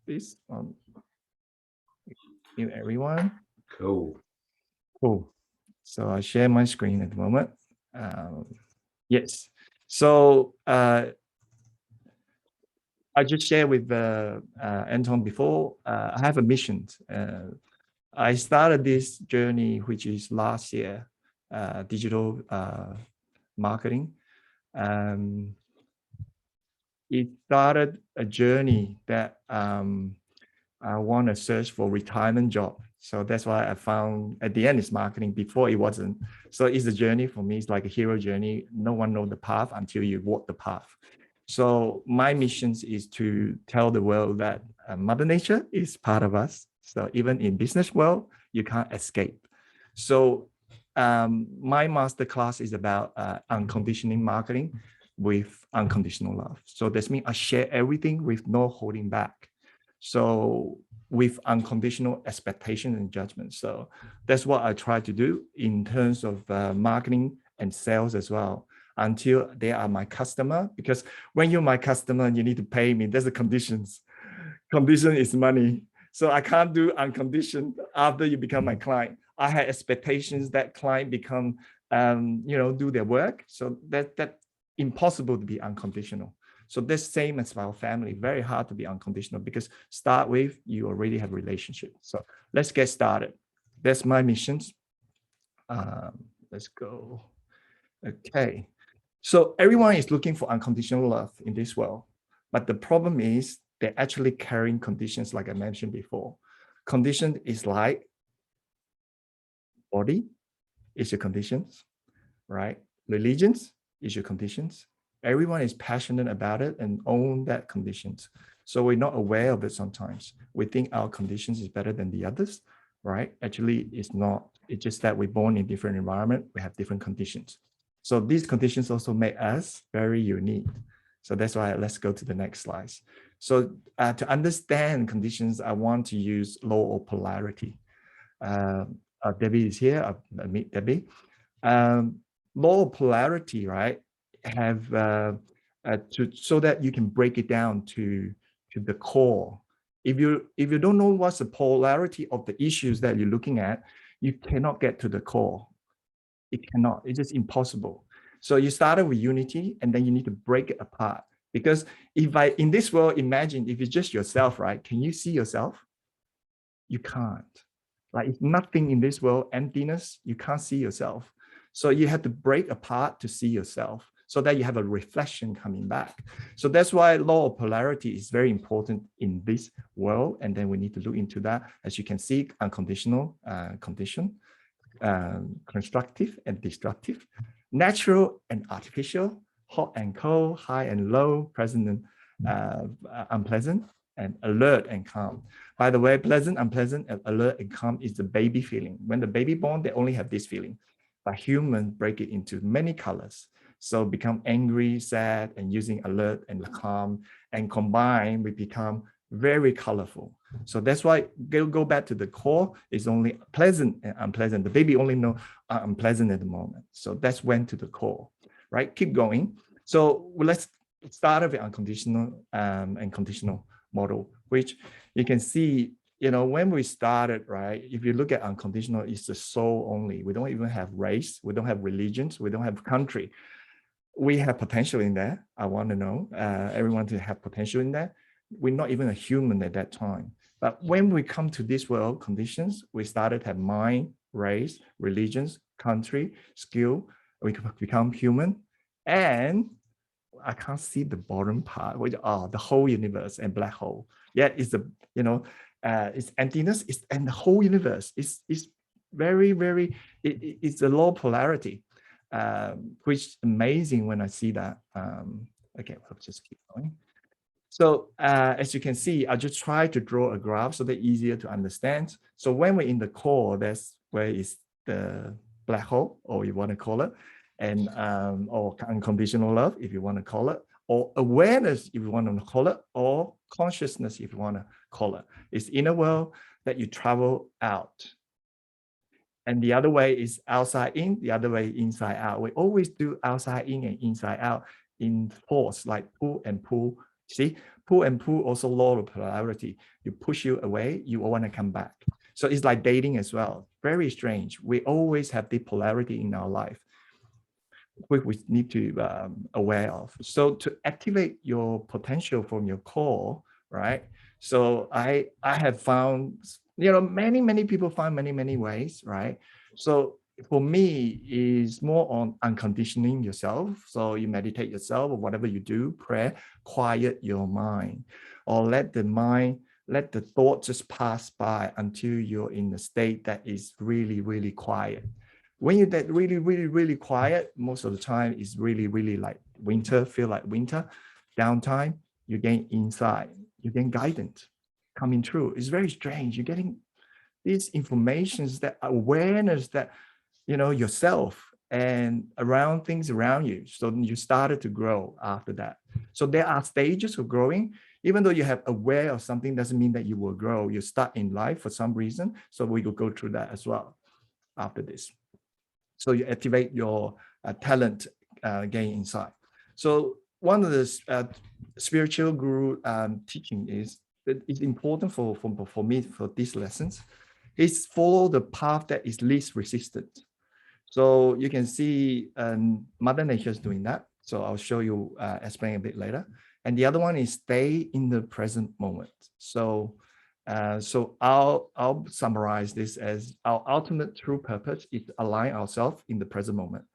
this on everyone. Cool. So I share my screen at the moment. Yes. So I just shared with Anton before. I have a mission. I started this journey, which is last year, digital marketing. It started a journey that I want to search for retirement job. So that's why I found at the end it's marketing. Before it wasn't. So it's a journey for me. It's like a hero journey. No one knows the path until you walk the path. So my mission is to tell the world that Mother Nature is part of us. So even in business world, you can't escape. So my masterclass is about unconditional marketing with unconditional love. So that means I share everything with no holding back. So with unconditional expectation and judgment. So that's what I try to do in terms of marketing and sales as well, until they are my customer. Because when you're my customer, you need to pay me. There's the conditions. Condition is money. So I can't do unconditional after you become my client. I had expectations that client become, do their work. So that impossible to be unconditional. So that's same as our family, very hard to be unconditional because start with, you already have a relationship. So let's get started. That's my missions. Let's go. Okay. So everyone is looking for unconditional love in this world. But the problem is they're actually carrying conditions like I mentioned before. Condition is like body is your conditions, right? Religions is your conditions. Everyone is passionate about it and own that conditions. So we're not aware of it sometimes. We think our conditions is better than the others, right? Actually, it's not. It's just that we're born in different environment. We have different conditions. So these conditions also make us very unique. So that's why let's go to the next slide. So to understand conditions, I want to use law of polarity. Debbie is here. I'll meet Debbie. Law of polarity, right? Have so that you can break it down to the core. If you don't know what's the polarity of the issues that you're looking at, you cannot get to the core. It cannot. It's just impossible. So you started with unity, and then you need to break it apart. Because if in this world, imagine if it's just yourself, right? Can you see yourself? You can't. Like if nothing in this world, emptiness, you can't see yourself. So you have to break apart to see yourself so that you have a reflection coming back. So that's why law of polarity is very important in this world. And then we need to look into that. As you can see, unconditional condition, constructive and destructive, natural and artificial, hot and cold, high and low, pleasant and unpleasant, and alert and calm. By the way, pleasant, unpleasant, and alert and calm is the baby feeling. When the baby born, they only have this feeling. But humans break it into many colors. So become angry, sad, and using alert and calm, and combine, we become very colorful. So that's why go back to the core is only pleasant and unpleasant. The baby only know unpleasant at the moment. So that's went to the core, right? Keep going. So let's start with unconditional and conditional model, which you can see, when we started, right? If you look at unconditional, it's the soul only. We don't even have race. We don't have religions. We don't have country. We have potential in there. I want to know everyone to have potential in there. We're not even a human at that time. But when we come to this world conditions, we started to have mind, race, religions, country, skill. We become human. And I can't see the bottom part, which are the whole universe and black hole. Yeah, it's the, it's emptiness, and the whole universe is very, very, it's a low polarity, which is amazing when I see that. Okay, let's just keep going. So as you can see, I just try to draw a graph so that easier to understand. So when we're in the core, that's where is the black hole, or you want to call it, and or unconditional love, if you want to call it, or awareness, if you want to call it, or consciousness, if you want to call it. It's inner world that you travel out. And the other way is outside in, the other way inside out. We always do outside in and inside out in force, like pull and pull. See, pull and pull, also law of polarity. You push you away, you want to come back. So it's like dating as well. Very strange. We always have the polarity in our life, which we need to aware of. So to activate your potential from your core, right? So I have found, many people find many ways, right? So for me is more on unconditioning yourself. So you meditate yourself or whatever you do, prayer, quiet your mind, or let the thought just pass by until you're in a state that is really quiet. When you're that really quiet, most of the time is really like winter, feel like winter, downtime, you gain insight, you gain guidance coming through. It's very strange. You're getting these informations, that awareness that, yourself and around things around you. So you started to grow after that. So there are stages of growing. Even though you have aware of something doesn't mean that you will grow. You start in life for some reason. So we will go through that as well after this. So you activate your talent, gain insight. So one of the spiritual guru teaching is that it's important for me for these lessons is follow the path that is least resistant. So you can see Mother Nature is doing that. So I'll show you, explain a bit later. And the other one is stay in the present moment. So I'll summarize this as our ultimate true purpose is to align ourselves in the present moment.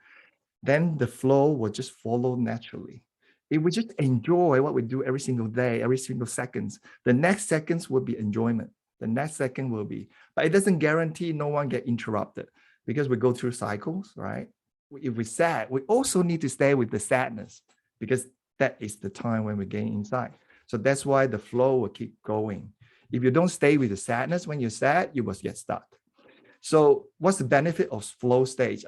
Then the flow will just follow naturally. If we just enjoy what we do every single day, every single seconds, the next seconds will be enjoyment. The next second will be, but it doesn't guarantee no one get interrupted because we go through cycles, right? If we're sad, we also need to stay with the sadness because that is the time when we gain insight. So that's why the flow will keep going. If you don't stay with the sadness when you're sad, you will get stuck. So what's the benefit of flow stage?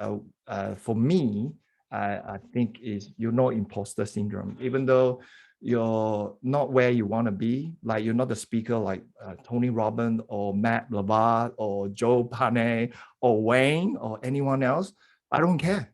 For me, I think is imposter syndrome. Even though you're not where you want to be, like you're not the speaker like Tony Robbins or Matt Lavard or Joe Pane or Wayne or anyone else, I don't care.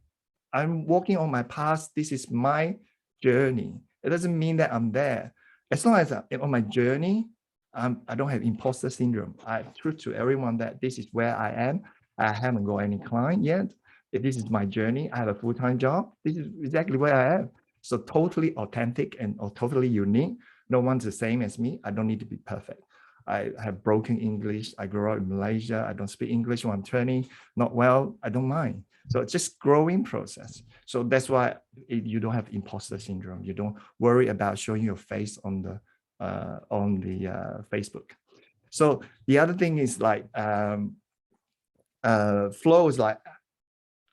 I'm walking on my path. This is my journey. It doesn't mean that I'm there. As long as I'm on my journey, I don't have imposter syndrome. I prove to everyone that this is where I am. I haven't got any client yet. If this is my journey, I have a full-time job. This is exactly where I am. So totally authentic and totally unique. No one's the same as me. I don't need to be perfect. I have broken English. I grew up in Malaysia. I don't speak English when I'm 20. Not well. I don't mind. So it's just growing process. So that's why you don't have imposter syndrome. You don't worry about showing your face on the Facebook. So the other thing is like flow is like,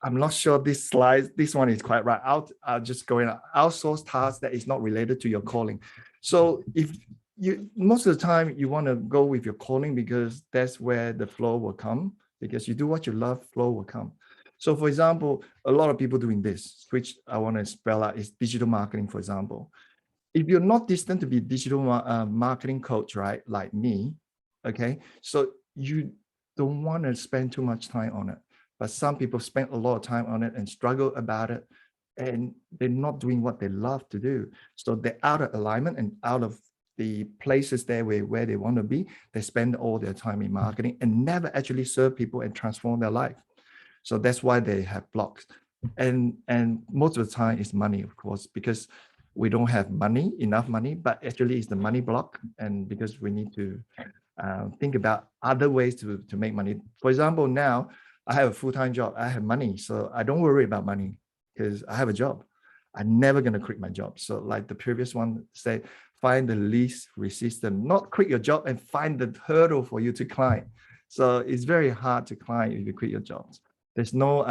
I'm not sure this one is quite right. I'll just go in, outsource tasks that is not related to your calling. So if you, most of the time you want to go with your calling because that's where the flow will come, because you do what you love, flow will come. So for example, a lot of people doing this, which I want to spell out, is digital marketing, for example. If you're not destined to be digital marketing coach, right, like me, okay, so you don't want to spend too much time on it. But some people spend a lot of time on it and struggle about it, and they're not doing what they love to do. So they're out of alignment and out of the places there where they want to be. They spend all their time in marketing and never actually serve people and transform their life. So that's why they have blocks. And most of the time it's money, of course, because we don't have enough money, but actually it's the money block. And because we need to think about other ways to make money. For example, now I have a full-time job. I have money, so I don't worry about money because I have a job. I'm never going to quit my job. So like the previous one said, find the least resistance, not quit your job and find the hurdle for you to climb. So it's very hard to climb if you quit your jobs. There's no,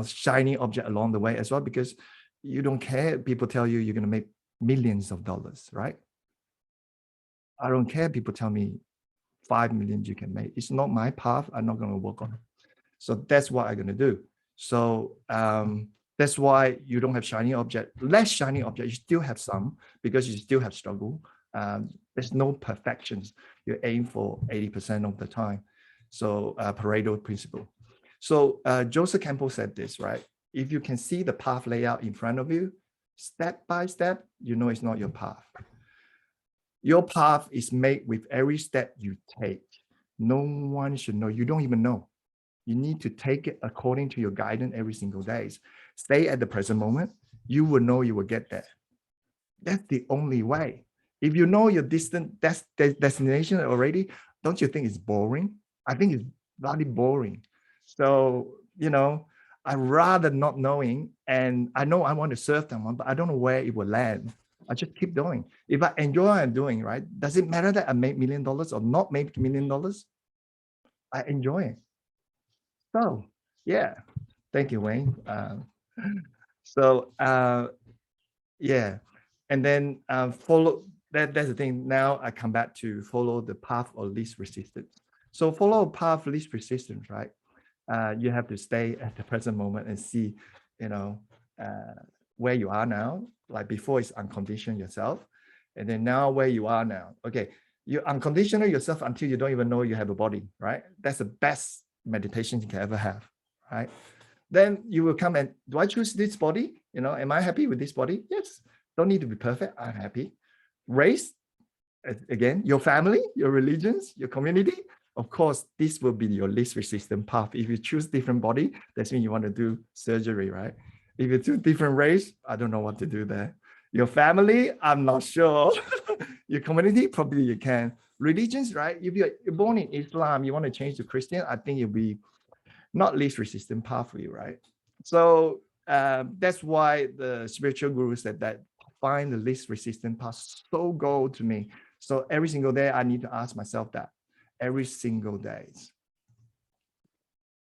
shiny object along the way as well, because you don't care. People tell you you're going to make millions of dollars, right? I don't care. People tell me 5 million you can make. It's not my path. I'm not going to work on it. So that's what I'm going to do. So that's why you don't have shiny object. Less shiny object, you still have some because you still have struggle. There's no perfections. You aim for 80% of the time. So Pareto principle. So Joseph Campbell said this, right? If you can see the path layout in front of you, step by step, you know it's not your path. Your path is made with every step you take. No one should know. You don't even know. You need to take it according to your guidance every single day. Stay at the present moment. You will know you will get there. That's the only way. If you know your distant destination already, don't you think it's boring? I think it's bloody boring. So, I'd rather not knowing. And I know I want to serve someone, but I don't know where it will land. I just keep doing. If I enjoy what I'm doing, right? Does it matter that I make $1 million or not make $1 million? I enjoy it. So, yeah. Thank you, Wayne. So, yeah. And then follow that's the thing. Now I come back to follow the path of least resistance. So follow a path of least resistance, right? You have to stay at the present moment and see, where you are now. Like before, it's unconditional yourself, and then now where you are now. Okay, you unconditional yourself until you don't even know you have a body, right? That's the best meditation you can ever have, right? Then you will come and, do I choose this body? Am I happy with this body? Yes. Don't need to be perfect. I'm happy. Race, again, your family, your religions, your community. Of course, this will be your least resistant path. If you choose different body, that means you want to do surgery, right? If you choose different race, I don't know what to do there. Your family, I'm not sure. Your community, probably you can. Religions, right? If you're born in Islam, you want to change to Christian, I think it'll be not least resistant path for you, right? So that's why the spiritual guru said that find the least resistant path so goal to me. So every single day I need to ask myself that every single day.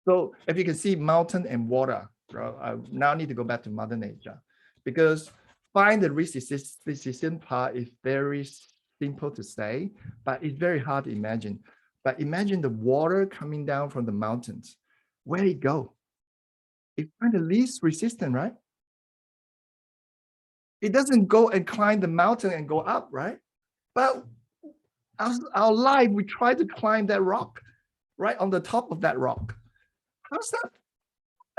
So if you can see mountain and water, bro, I now need to go back to Mother Nature, because find the resistant path is very simple to say, but it's very hard to imagine. But imagine the water coming down from the mountains. Where it go? It find the least resistant, right? It doesn't go and climb the mountain and go up, right? But our life, we try to climb that rock, right on the top of that rock. How's that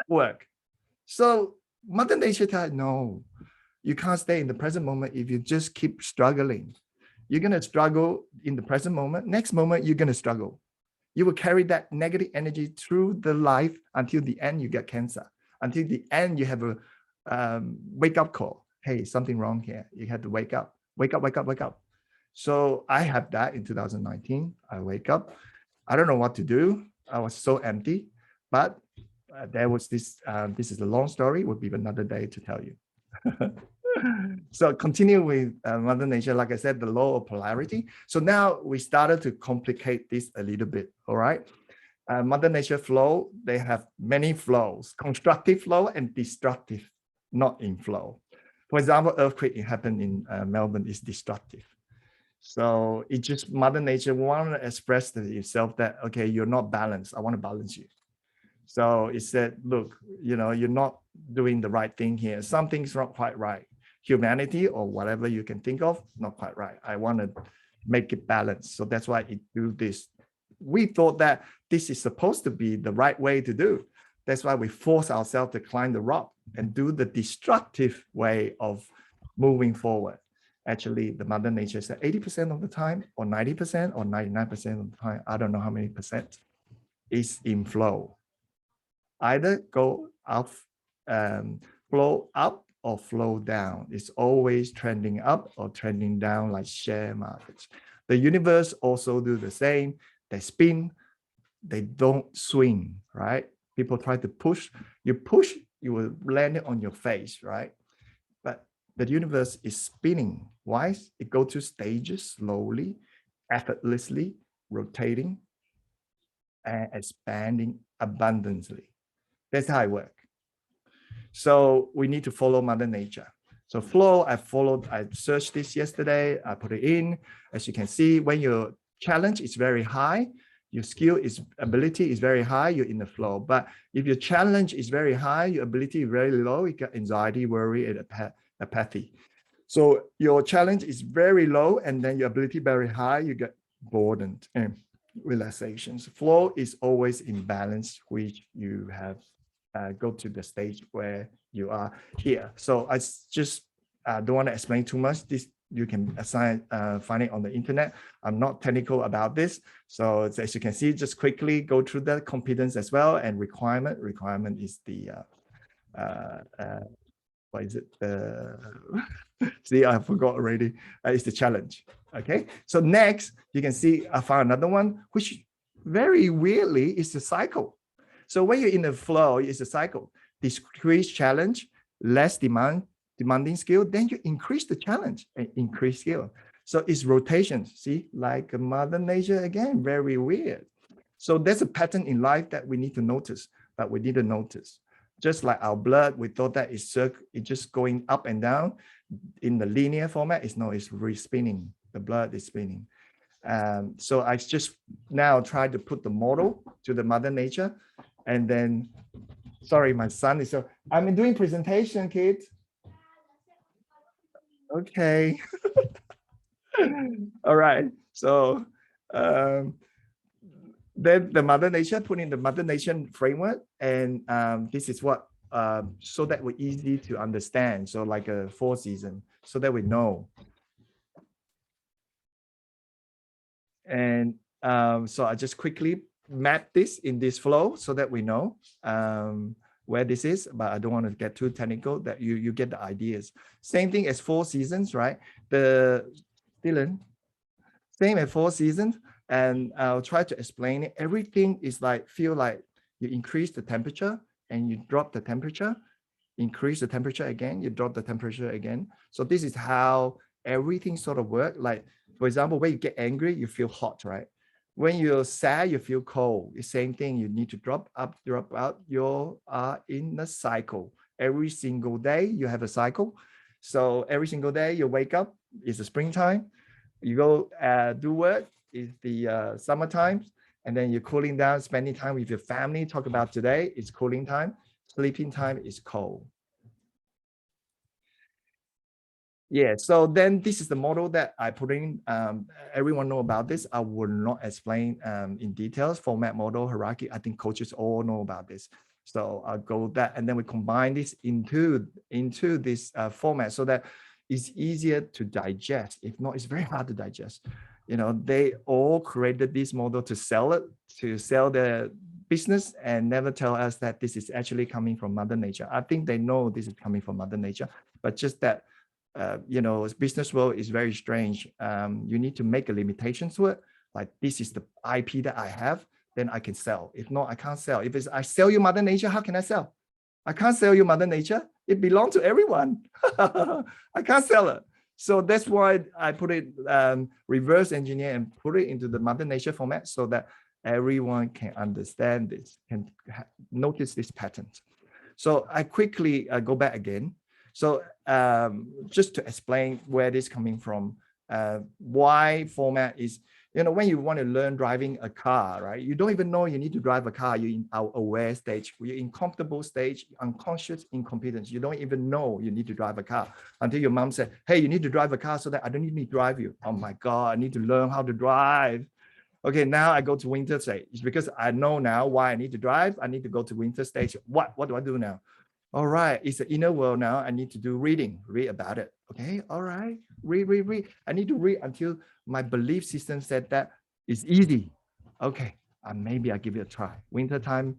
work? So Mother Nature tells, no, you can't stay in the present moment if you just keep struggling. You're going to struggle in the present moment. Next moment, you're going to struggle. You will carry that negative energy through the life until the end you get cancer. Until the end, you have a wake-up call. Hey, something wrong here. You have to wake up. Wake up, wake up, wake up. So I had that in 2019. I wake up. I don't know what to do. I was so empty. But there was this. This is a long story. Would be another day to tell you. So continue with Mother Nature, like I said, the law of polarity. So now we started to complicate this a little bit, all right? Mother Nature flow, they have many flows, constructive flow and destructive, not in flow. For example, earthquake happened in Melbourne is destructive. So it just Mother Nature want to express to itself that, okay, you're not balanced. I want to balance you. So it said, look, you're not doing the right thing here. Something's not quite right. Humanity or whatever you can think of, not quite right. I want to make it balanced. So that's why it do this. We thought that this is supposed to be the right way to do. That's why we force ourselves to climb the rock and do the destructive way of moving forward. Actually, the Mother Nature said 80% of the time, or 90%, or 99% of the time, I don't know how many percent, is in flow. Either go up, flow up or flow down. It's always trending up or trending down like share markets. The universe also do the same. They spin, they don't swing, right? People try to push. You push, you will land it on your face, right? But the universe is spinning. Why? It goes through stages slowly, effortlessly, rotating, and expanding abundantly. That's how it works. So we need to follow Mother Nature. So flow, I searched this yesterday, I put it in. As you can see, when your challenge is very high, your ability is very high, you're in the flow. But if your challenge is very high, your ability is very low, you get anxiety, worry, and apathy. So your challenge is very low, and then your ability very high, you get boredom and relaxations. Flow is always in balance, which you have go to the stage where you are here. So I just don't want to explain too much. This You can find it on the internet. I'm not technical about this. So as you can see, just quickly go through the competence as well, and requirement. Requirement is the, what is it? See, I forgot already. It's the challenge. Okay. So next, you can see I found another one, which very weirdly is the cycle. So when you're in the flow, it's a cycle. Decrease challenge, less demanding skill, then you increase the challenge and increase skill. So it's rotation. See, like Mother Nature again, very weird. So there's a pattern in life that we need to notice, but we didn't notice. Just like our blood, we thought that it's just going up and down in the linear format. It's spinning. The blood is spinning. So I just now try to put the model to the Mother Nature, and then, sorry, my son is so. I'm doing presentation, kids. Okay. All right. So then the Mother Nature, put in the Mother Nature framework, and this is what so that we're easy to understand. So like a 4 season, so that we know. And so I just quickly map this in this flow so that we know where this is, but I don't want to get too technical, that you get the ideas. Same thing as 4 seasons, right? Dylan, same as 4 seasons. And I'll try to explain it. Everything is like, feel like you increase the temperature and you drop the temperature, increase the temperature again, you drop the temperature again. So this is how everything sort of works. Like, for example, when you get angry, you feel hot, right? When you're sad, you feel cold. The same thing, you need to drop up, drop out. You are in a cycle. Every single day, you have a cycle. So every single day you wake up, it's the springtime. You go do work, it's the summertime. And then you're cooling down, spending time with your family, talk about today, it's cooling time. Sleeping time is cold. Yeah, so then this is the model that I put in. Everyone know about this. I will not explain in details. Format, model, hierarchy. I think coaches all know about this. So I'll go that, and then we combine this into this format so that it's easier to digest. If not, it's very hard to digest. You know, they all created this model to sell it, to sell their business, and never tell us that this is actually coming from Mother Nature. I think they know this is coming from Mother Nature, but just that you know, business world is very strange. You need to make a limitation to it. Like, this is the IP that I have, then I can sell. If not, I can't sell. If it's I sell you Mother Nature, how can I sell? I can't sell you Mother Nature. It belongs to everyone. I can't sell it. So that's why I put it reverse engineer and put it into the Mother Nature format so that everyone can understand this, can notice these patterns. So I quickly go back again. So just to explain where this is coming from, why format is, you know, when you want to learn driving a car, right? You don't even know you need to drive a car. You're in our aware stage. You're in comfortable stage, unconscious incompetence. You don't even know you need to drive a car until your mom said, hey, you need to drive a car so that I don't need to drive you. Oh my God, I need to learn how to drive. Okay, now I go to winter stage. It's because I know now why I need to drive. I need to go to winter stage. What do I do now? All right, it's the inner world now. I need to do read about it. Okay, all right, read. I need to read until my belief system said that it's easy. Okay, maybe I give it a try. Winter time,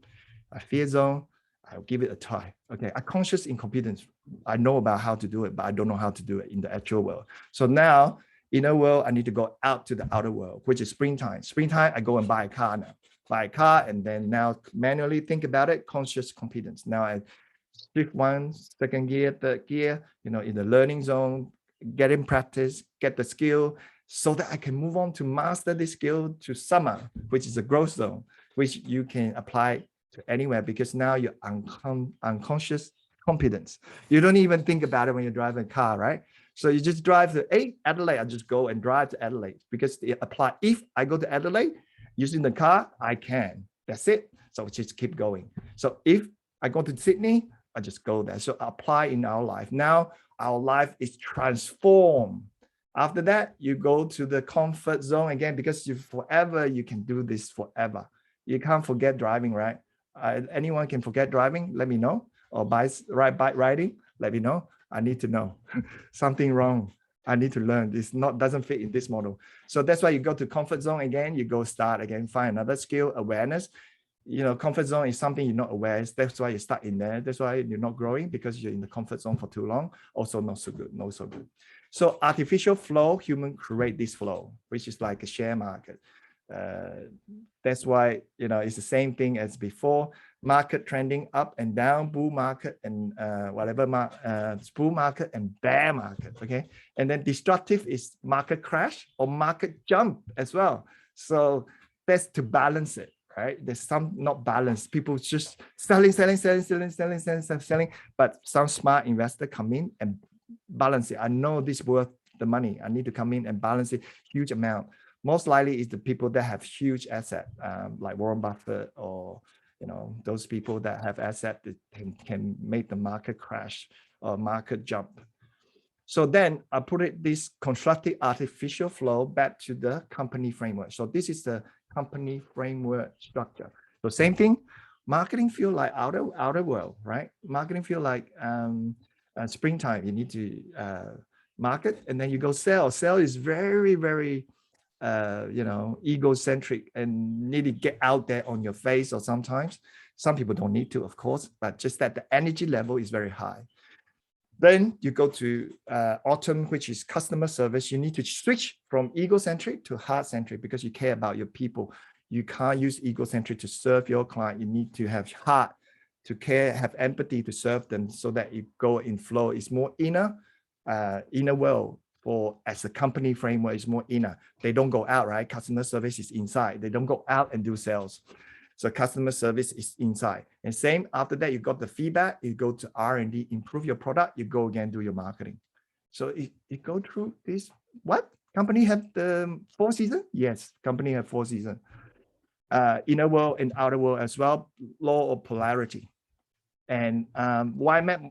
a fear zone, I'll give it a try. Okay, a conscious incompetence. I know about how to do it, but I don't know how to do it in the actual world. So now, inner world, I need to go out to the outer world, which is springtime. Springtime, I go and buy a car now. Buy a car, and then now manually think about it, conscious competence. Now I shift 1, second gear, third gear, you know, in the learning zone, get in practice, get the skill so that I can move on to master this skill to summer, which is a growth zone, which you can apply to anywhere because now you're unconscious competence. You don't even think about it when you're driving a car, right? So you just drive to Adelaide, I just go and drive to Adelaide because they apply. If I go to Adelaide using the car, I can. That's it. So just keep going. So if I go to Sydney, I just go there. So apply in our life. Now our life is transformed. After that, you go to the comfort zone again because you can do this forever. You can't forget driving, right? Anyone can forget driving? Let me know. Or bike riding? Let me know. I need to know something wrong. I need to learn. This doesn't fit in this model. So that's why you go to comfort zone again. You go start again, find another skill, awareness. Comfort zone is something you're not aware. That's why you start in there. That's why you're not growing, because you're in the comfort zone for too long. Also not so good, not so good. So artificial flow, human create this flow, which is like a share market. That's why, it's the same thing as before. Market trending up and down, bull market and bull market and bear market. Okay. And then destructive is market crash or market jump as well. So that's to balance it. Right? There's some not balanced. People just selling, but some smart investor come in and balance it. I know this worth the money. I need to come in and balance it huge amount. Most likely is the people that have huge asset, like Warren Buffett, or those people that have asset that can make the market crash or market jump. So then I put this constructed artificial flow back to the company framework. So this is the company framework structure. So same thing, marketing feel like outer world, right? Marketing feel like springtime. You need to market, and then you go sell. Sell is very, very egocentric and need to get out there on your face, or sometimes some people don't need to, of course, but just that the energy level is very high. Then you go to autumn, which is customer service. You need to switch from egocentric to heart-centric, because you care about your people. You can't use egocentric to serve your client. You need to have heart to care, have empathy to serve them, so that you go in flow. It's more inner world. For as a company framework, is more inner. They don't go out, right? Customer service is inside. They don't go out and do sales. So customer service is inside. And same after that, you got the feedback, you go to R&D, improve your product, you go again, do your marketing. So it go through this. What? Company have the 4 seasons? Yes, company have 4 seasons. Inner world and outer world as well, law of polarity. And format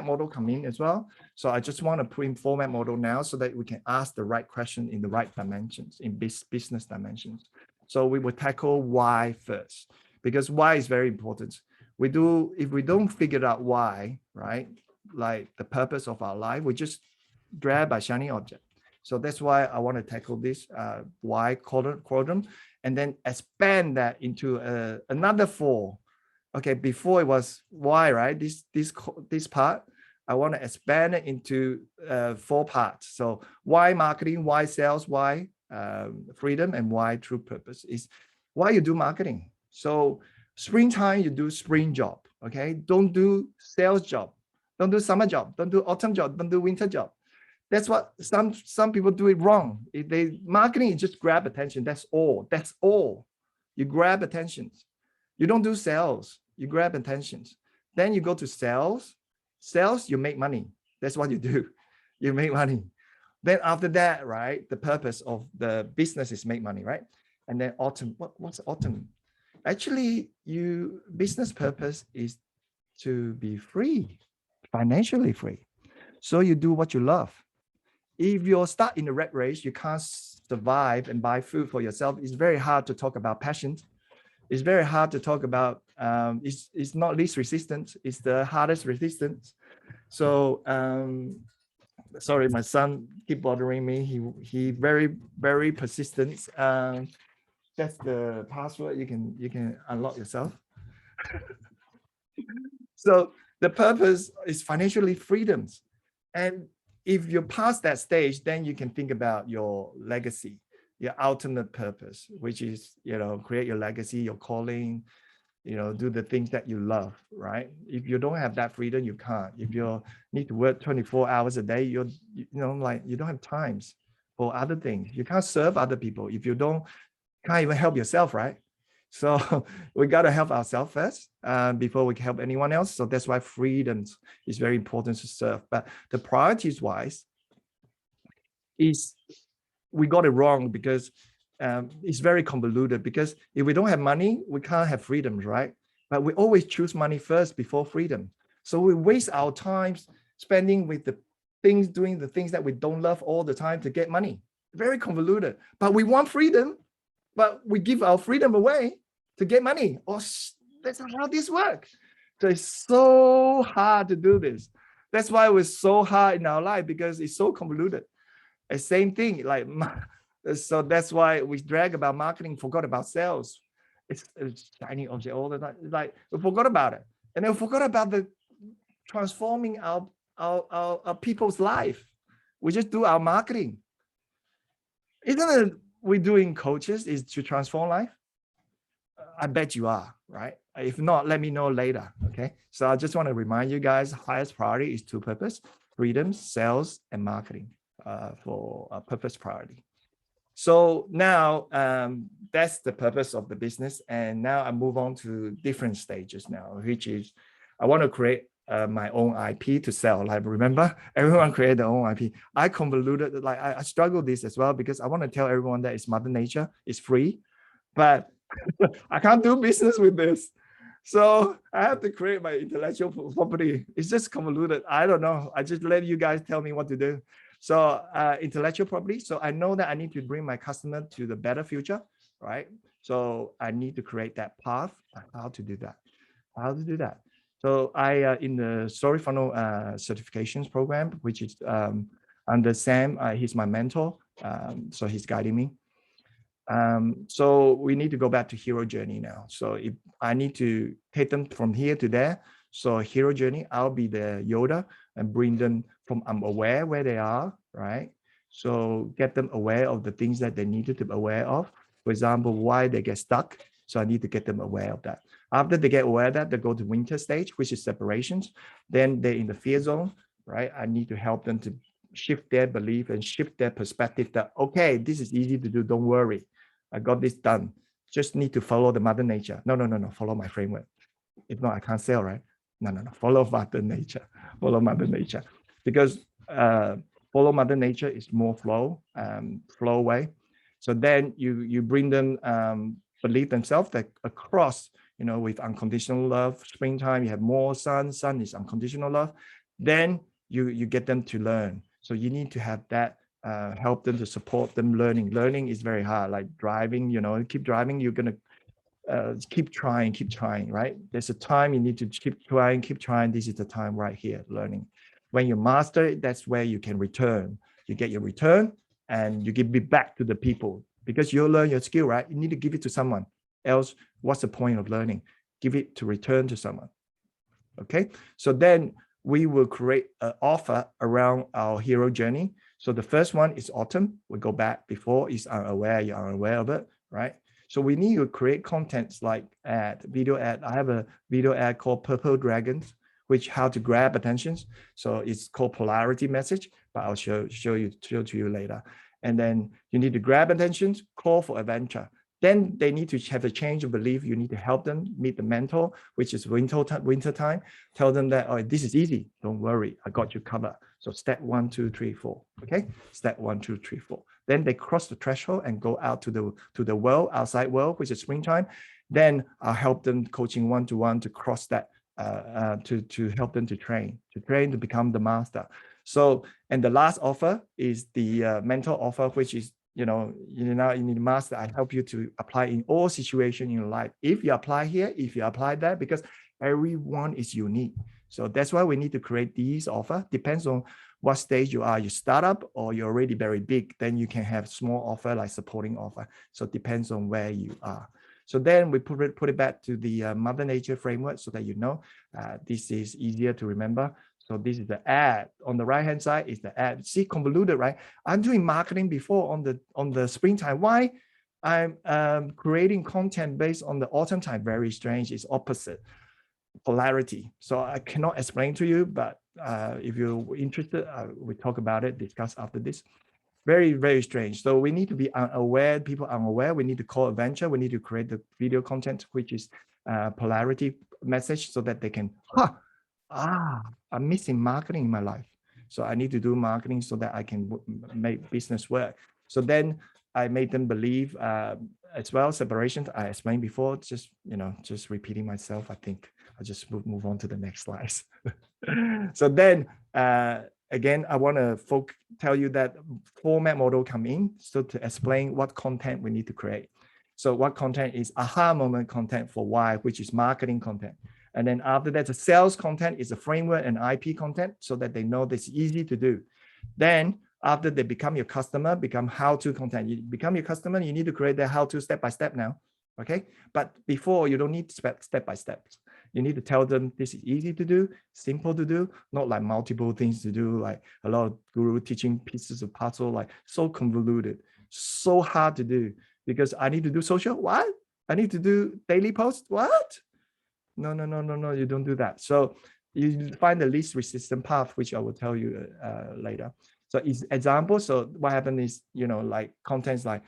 model come in as well. So I just want to put in format model now, so that we can ask the right question in the right dimensions, in business dimensions. So we will tackle why first, because why is very important. If we don't figure out why, right, like the purpose of our life, we just grab a shiny object. So that's why I want to tackle this why quadrant, and then expand that into another 4. Okay, before it was why, right? This part, I want to expand it into 4 parts. So why marketing, why sales, why freedom, and why true purpose. Is why you do marketing. So springtime, you do spring job. Okay, don't do sales job, don't do summer job, don't do autumn job, don't do winter job. That's what some people do it wrong. If they marketing is just grab attention. That's all. That's all. You grab attention. You don't do sales. You grab attentions. Then you go to sales. Sales, you make money. That's what you do. You make money. Then after that, right, the purpose of the business is make money, right? And then autumn. What's autumn? Actually, business purpose is to be free, financially free. So you do what you love. If you're stuck in the rat race, you can't survive and buy food for yourself. It's very hard to talk about passion. It's very hard to talk about. It's not least resistance. It's the hardest resistance. So sorry, my son keep bothering me. He very, very persistent. That's the password. You can unlock yourself. So the purpose is financially freedoms. And if you pass that stage, then you can think about your legacy, your ultimate purpose, which is, create your legacy, your calling, do the things that you love, right? If you don't have that freedom, you can't. If you need to work 24 hours a day, you don't have times for other things. You can't serve other people if you can't even help yourself, right? So we got to help ourselves first before we can help anyone else. So that's why freedom is very important to serve. But the priorities wise is we got it wrong, because it's very convoluted. Because if we don't have money, we can't have freedoms, right? But we always choose money first before freedom. So we waste our time spending with doing the things that we don't love all the time to get money. Very convoluted. But we want freedom, but we give our freedom away to get money. That's how this works. So it's so hard to do this. That's why it was so hard in our life, because it's so convoluted. The same thing, like, so that's why we drag about marketing, forgot about sales. It's shiny object all the time. It's like we forgot about it, and then we forgot about the transforming our people's life. We just do our marketing. Isn't it we doing coaches is to transform life? I bet you are, right? If not, let me know later. Okay. So I just want to remind you guys, highest priority is two purpose: freedom, sales, and marketing for a purpose priority. So now that's the purpose of the business. And now I move on to different stages now, which is I want to create my own IP to sell. Like, remember, everyone create their own IP. I convoluted, like I struggle this as well, because I want to tell everyone that it's Mother Nature, it's free, but I can't do business with this. So I have to create my intellectual property. It's just convoluted. I don't know. I just let you guys tell me what to do. So intellectual property. So I know that I need to bring my customer to the better future, right? So I need to create that path. How to do that? How to do that? So I in the Story Funnel certifications program, which is under Sam. He's my mentor. So he's guiding me. So we need to go back to hero journey now. So if I need to take them from here to there, so hero journey, I'll be the Yoda and bring them from I'm aware where they are, right? So get them aware of the things that they needed to be aware of. For example, why they get stuck. So I need to get them aware of that. After they get aware of that, they go to winter stage, which is separations. Then they're in the fear zone, right? I need to help them to shift their belief and shift their perspective that, okay, this is easy to do. Don't worry. I got this done. Just need to follow the Mother Nature. No. Follow my framework. If not, I can't sell, right? No. Follow Mother Nature. Follow Mother Nature. Because follow Mother Nature is more flow way. So then you bring them believe themselves that across, with unconditional love, springtime, you have more sun. Sun is unconditional love. Then you get them to learn. So you need to have that. Help them to support them learning. Learning is very hard, like driving, keep driving, you're going to keep trying, right? There's a time you need to keep trying. This is the time right here, learning. When you master it, that's where you can return. You get your return and you give it back to the people, because you learn your skill, right? You need to give it to someone else. What's the point of learning? Give it to return to someone. Okay, so then we will create an offer around our hero journey. So the first one is autumn. We go back before is unaware, you're unaware of it, right? So we need to create contents like video ad. I have a video ad called Purple Dragons, which how to grab attentions. So it's called polarity message, but I'll show to you later. And then you need to grab attentions, call for adventure. Then they need to have a change of belief. You need to help them meet the mentor, which is winter time. Tell them that, oh, this is easy. Don't worry, I got you covered. So step 1, 2, 3, 4. Okay, step 1, 2, 3, 4. Then they cross the threshold and go out to the world, outside world, which is springtime. Then I'll help them coaching one-to-one to cross that, to help them to train to become the master. So, and the last offer is the mentor offer, which is, you need master. I help you to apply in all situations in your life. If you apply here, if you apply that, because everyone is unique. So that's why we need to create these offer. Depends on what stage you are. You start up or you're already very big, then you can have small offer like supporting offer. So it depends on where you are. So then we put it back to the Mother Nature framework so that this is easier to remember. So this is the ad. On the right hand side is the ad. See, convoluted, right? I'm doing marketing before on the springtime. Why I'm creating content based on the autumn time? Very strange. It's opposite polarity. So I cannot explain to you, but if you're interested, we talk about it, discuss after this. Very, very strange. So we need to be unaware, people unaware. We need to call adventure. We need to create the video content, which is polarity message, so that they can, I'm missing marketing in my life. So I need to do marketing so that I can make business work. So then I made them believe as well, separation. I explained before, just repeating myself. I think I'll just move on to the next slides. So then, again, I want to tell you that format model come in, so to explain what content we need to create. So what content is aha moment content for why, which is marketing content. And then after that, the sales content is a framework and IP content so that they know this is easy to do. Then after they become your customer, become how-to content. You become your customer, you need to create the how-to step-by-step now. Okay. But before, you don't need step-by-step. You need to tell them this is easy to do, simple to do, not like multiple things to do, like a lot of guru teaching pieces of puzzle, like so convoluted, so hard to do because I need to do social. What? I need to do daily posts. What? No, you don't do that. So you find the least resistant path, which I will tell you later. So example, so what happened is, like contents like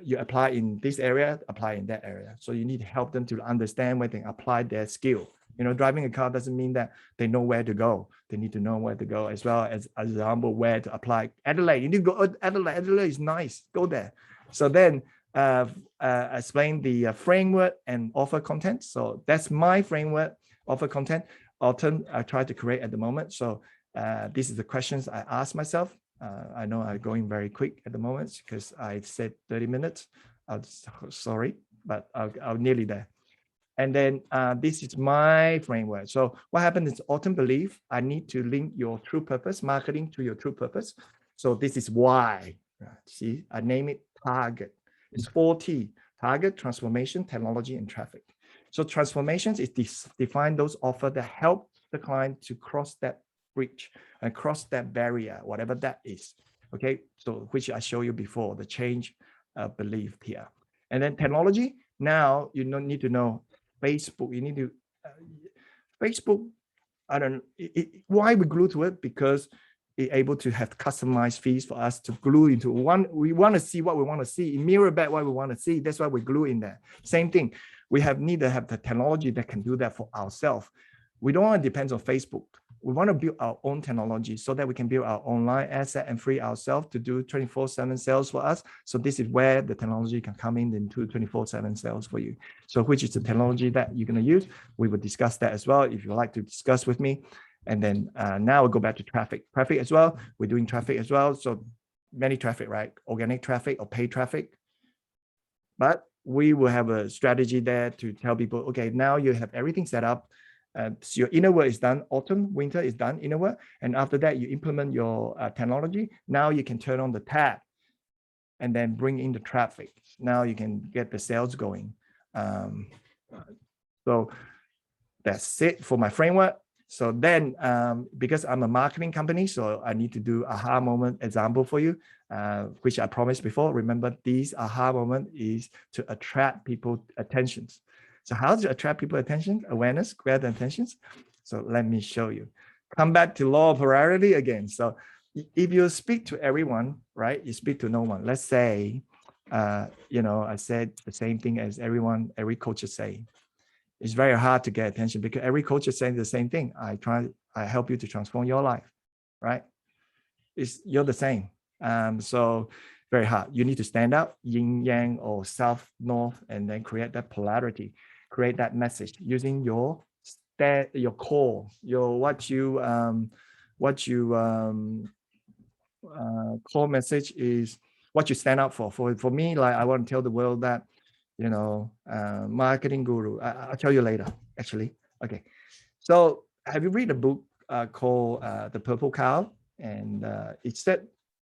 you apply in this area, apply in that area. So you need to help them to understand where they apply their skill. Driving a car doesn't mean that they know where to go. They need to know where to go as well as example, where to apply. Adelaide, you need to go Adelaide. Adelaide is nice. Go there. So then explain the framework and offer content. So that's my framework, offer content. Often I try to create at the moment. So this is the questions I ask myself. I know I'm going very quick at the moment because I said 30 minutes. Sorry, but I'll nearly there. And then this is my framework. So what happened is autumn belief. I need to link your true purpose, marketing to your true purpose. So this is why. See, I name it target. It's 4T: target, transformation, technology, and traffic. So transformations is define those offer that help the client to cross that bridge and cross that barrier, whatever that is. Okay, so which I showed you before, the change belief here. And then technology. Now you don't need to know Facebook. You need to Facebook. I don't know why we glue to it, because it's able to have customized feeds for us to glue into one. We want to see what we want to see, mirror back what we want to see. That's why we glue in there. Same thing. We need to have the technology that can do that for ourselves. We don't want to depend on Facebook. We want to build our own technology so that we can build our online asset and free ourselves to do 24/7 sales for us. So this is where the technology can come in into 24/7 sales for you. So which is the technology that you're going to use? We will discuss that as well if you'd like to discuss with me. And then now we'll go back to traffic. Traffic as well. We're doing traffic as well. So many traffic, right? Organic traffic or paid traffic. But we will have a strategy there to tell people, okay, now you have everything set up. So your inner work is done, autumn, winter is done, inner work. And after that, you implement your technology. Now you can turn on the tap and then bring in the traffic. Now you can get the sales going. So that's it for my framework. So then, because I'm a marketing company, so I need to do aha moment example for you, which I promised before. Remember, these aha moment is to attract people's attentions. So how to attract people's attention? Awareness, grab their attentions. So let me show you. Come back to law of polarity again. So if you speak to everyone, right, you speak to no one. Let's say, I said the same thing as every coach is saying. It's very hard to get attention because every coach is saying the same thing. I help you to transform your life, right? You're the same. So very hard. You need to stand out, yin yang or south north, and then create that polarity, create that message using your core, core message is what you stand out for. For me, like I want to tell the world that, marketing guru. I'll tell you later, actually. Okay. So have you read a book called The Purple Cow? And it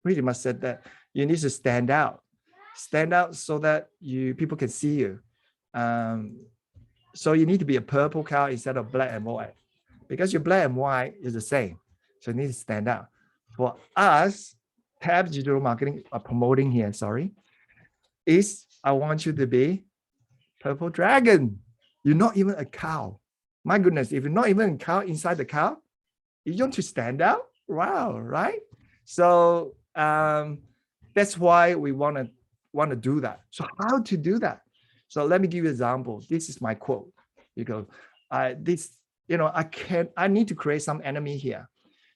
pretty much said that you need to stand out so that people can see you. So you need to be a purple cow instead of black and white, because your black and white is the same. So you need to stand out. For us, Tab Digital Marketing promoting here, is I want you to be purple dragon. You're not even a cow. My goodness, if you're not even a cow inside the cow, you want to stand out? Wow, right? So that's why we want to do that. So how to do that? So let me give you an example. This is my quote. Because I need to create some enemy here.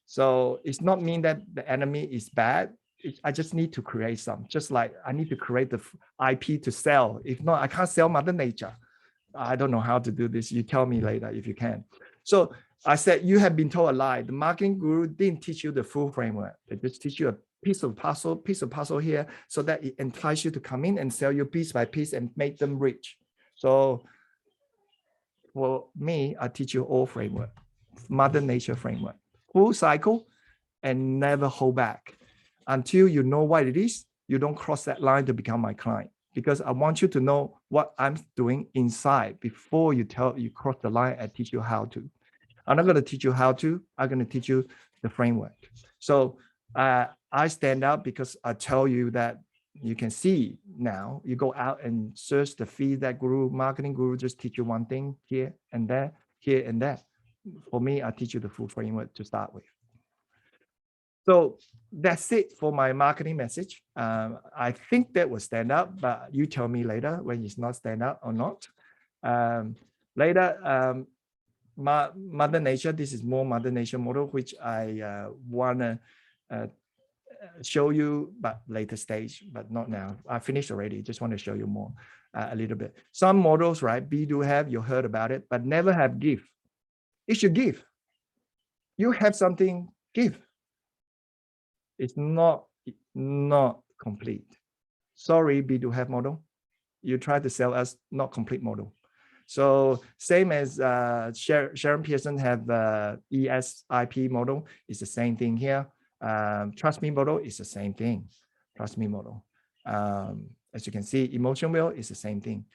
So it's not mean that the enemy is bad. I just need to create some, just like I need to create the IP to sell. If not, I can't sell Mother Nature. I don't know how to do this. You tell me later if you can. So I said, you have been told a lie. The marketing guru didn't teach you the full framework. They just teach you a piece of puzzle here, so that it entices you to come in and sell you piece by piece and make them rich. So for me, I teach you all framework, Mother Nature framework, full cycle, and never hold back until you know what it is. You don't cross that line to become my client, because I want you to know what I'm doing inside before you cross the line and teach you how to. I'm not going to teach you how to. I'm going to teach you the framework. So I stand out because I tell you that you can see now. You go out and search the feedback guru, marketing guru, just teach you one thing here and there, here and there. For me, I teach you the full framework to start with. So that's it for my marketing message. I think that will stand out, but you tell me later when it's not stand out or not. Later, Mother Nature, this is more Mother Nature model, which I want to show you, but later stage, but not now. I finished already. Just want to show you more a little bit. Some models, right? Be do have, you heard about it, but never have give. It should give. You have something, give. It's not complete. Sorry, be do have model. You try to sell us not complete model. So same as Sharon Pearson have ESIP model, it's the same thing here. Trust me model is the same thing. Trust me model. As you can see, emotion wheel is the same thing.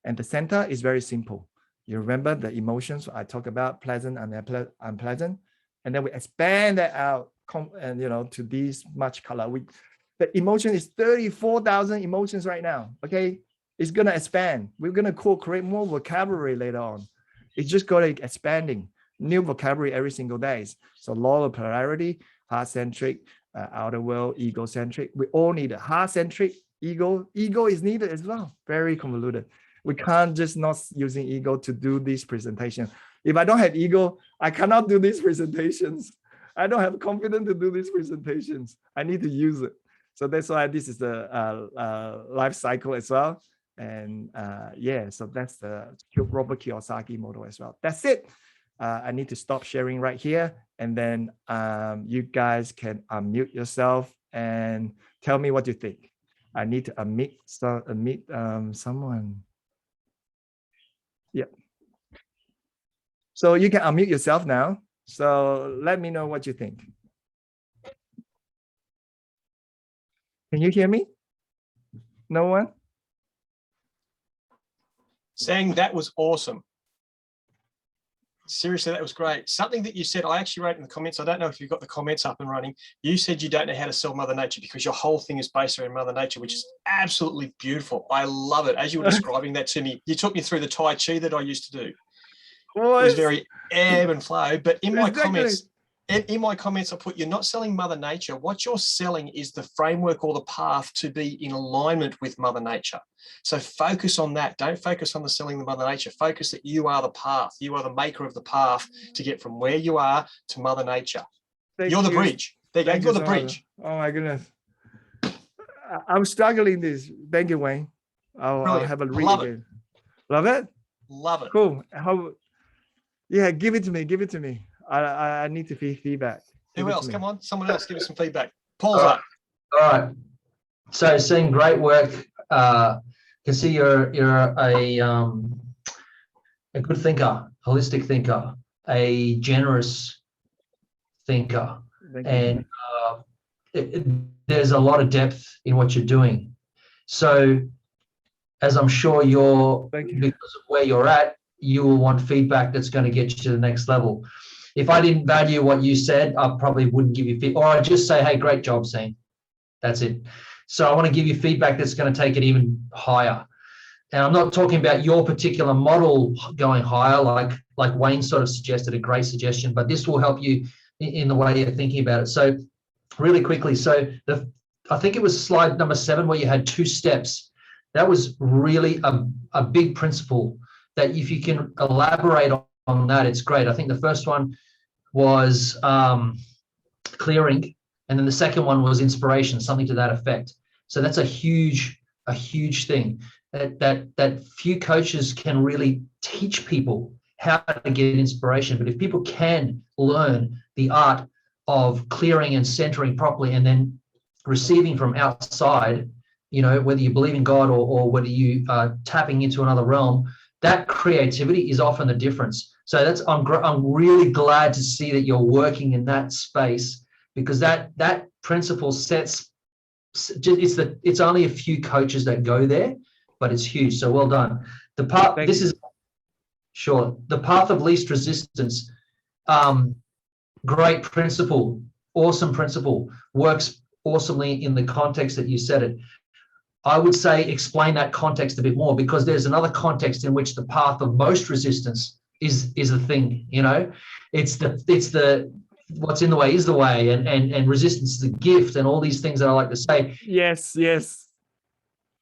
And the center is very simple. You remember the emotions I talk about, pleasant and unpleasant, and then we expand that out and to this much color. The emotion is 34,000 emotions right now. Okay. It's going to expand. We're going to create more vocabulary later on. It's just going to expanding new vocabulary every single day. So law of polarity, heart-centric, outer world, ego-centric. We all need a heart-centric, ego. Ego is needed as well. Very convoluted. We can't just not using ego to do this presentation. If I don't have ego, I cannot do these presentations. I don't have confidence to do these presentations. I need to use it. So that's why this is the life cycle as well. And yeah, so that's the Robert Kiyosaki model as well. That's it. I need to stop sharing right here. And then you guys can unmute yourself and tell me what you think. I need to unmute someone. Yeah. So you can unmute yourself now. So let me know what you think. Can you hear me? No one? Sang, that was awesome. Seriously, that was great. Something that you said, I actually wrote in the comments. I don't know if you've got the comments up and running. You said you don't know how to sell Mother Nature because your whole thing is based around Mother Nature, which is absolutely beautiful. I love it. As you were describing that to me, you took me through the Tai Chi that I used to do. It was very ebb and flow. But in my comments, I put, you're not selling Mother Nature. What you're selling is the framework or the path to be in alignment with Mother Nature. So focus on that. Don't focus on the selling the Mother Nature. Focus that you are the path. You are the maker of the path to get from where you are to Mother Nature. You're the bridge. There you go. You're the bridge. Oh my goodness. I'm struggling this. Thank you, Wayne. I'll have a read again. Love it? Love it. Cool. Yeah, give it to me. Give it to me. I need to feedback. Who else? Come on. Someone else give us some feedback. Paul's up. All right. So seeing great work. Can see you're a good thinker, holistic thinker, a generous thinker, and there's a lot of depth in what you're doing. So, as I'm sure because of where you're at, you will want feedback that's going to get you to the next level. If I didn't value what you said, I probably wouldn't give you feedback, or I'd just say, "Hey, great job, Sam." That's it. So I want to give you feedback that's going to take it even higher. And I'm not talking about your particular model going higher, like Wayne sort of suggested, a great suggestion, but this will help you in the way you're thinking about it. So really quickly, I think it was slide number 7 where you had 2 steps. That was really a big principle that if you can elaborate on that, it's great. I think the first one was clearing, and then the second one was inspiration, something to that effect. So that's a huge thing that few coaches can really teach people how to get inspiration. But if people can learn the art of clearing and centering properly and then receiving from outside, whether you believe in God or whether you are tapping into another realm, that creativity is often the difference. So that's I'm really glad to see that you're working in that space, because that principle sets, it's only a few coaches that go there, but it's huge. So well done. The path the path of least resistance, great principle, awesome principle, works awesomely in the context that you said it. I would say explain that context a bit more, because there's another context in which the path of most resistance is a thing. You know, it's the what's in the way is the way, and resistance is a gift, and all these things that I like to say. Yes.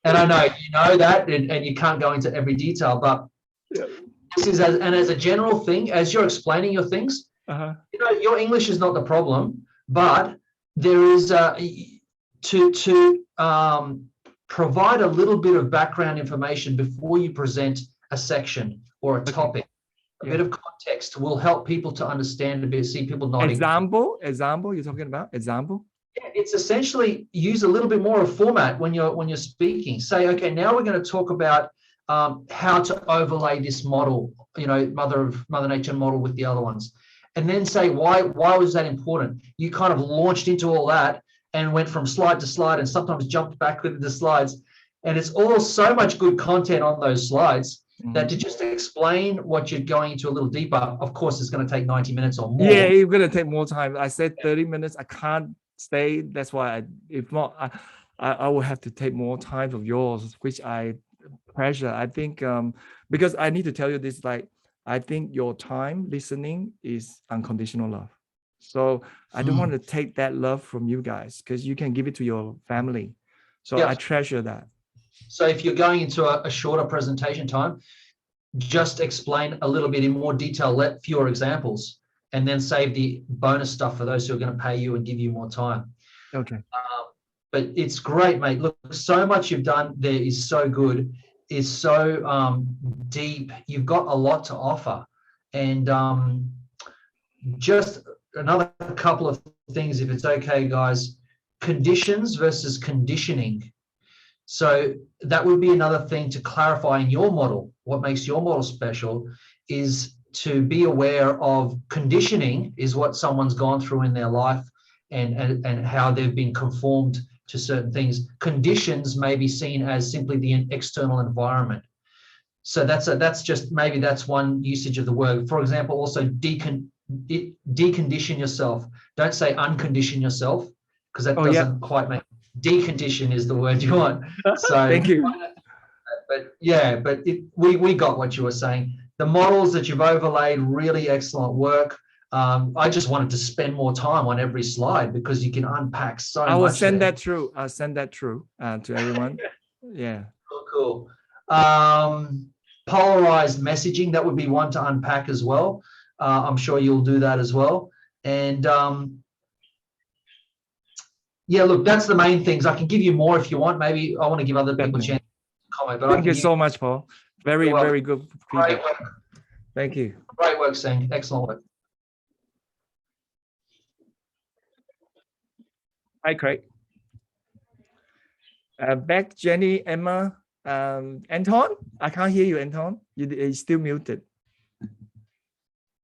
And I know you know that, and you can't go into every detail, but this is as a general thing, as you're explaining your things, you know, your English is not the problem, but there is to provide a little bit of background information before you present a section or a topic. A bit of context will help people to understand a bit. See people nodding. Example, you're talking about example? Yeah, it's essentially use a little bit more of format when you're speaking. Say, okay, now we're going to talk about how to overlay this model, you know, Mother Nature model with the other ones, and then say why was that important? You kind of launched into all that and went from slide to slide, and sometimes jumped back with the slides, and it's all so much good content on those slides that to just explain what you're going into a little deeper, of course, it's going to take 90 minutes or more. Yeah, you're going to take more time. I said 30 minutes. I can't stay. That's why if not, I will have to take more time of yours, which I pressure. I think because I need to tell you this, like, I think your time listening is unconditional love. So I don't want to take that love from you guys, because you can give it to your family. So I treasure that. So if you're going into a shorter presentation time, just explain a little bit in more detail, let fewer examples, and then save the bonus stuff for those who are going to pay you and give you more time. Okay. But it's great, mate. Look, so much you've done there is so good, is so deep. You've got a lot to offer. And just another couple of things, if it's okay, guys. Conditions versus conditioning. So that would be another thing to clarify in your model. What makes your model special is to be aware of conditioning is what someone's gone through in their life and how they've been conformed to certain things. Conditions may be seen as simply the external environment. So that's just, maybe that's one usage of the word. For example, also decondition yourself. Don't say uncondition yourself, because that doesn't quite make. Decondition is the word you want. So thank you. But yeah, but we got what you were saying. The models that you've overlaid, really excellent work. I just wanted to spend more time on every slide because you can unpack so much. I will send that through. I'll send that through to everyone. Yeah. Cool. Polarized messaging, that would be one to unpack as well. I'm sure you'll do that as well. And yeah, look, that's the main things. I can give you more if you want. Maybe I want to give other people a chance to comment. But thank you so much, Paul. Very good feedback. Great work. Thank you. Great work, Singh. Excellent work. Hi, Craig. Beck, Jenny, Emma, Anton. I can't hear you, Anton. You're still muted.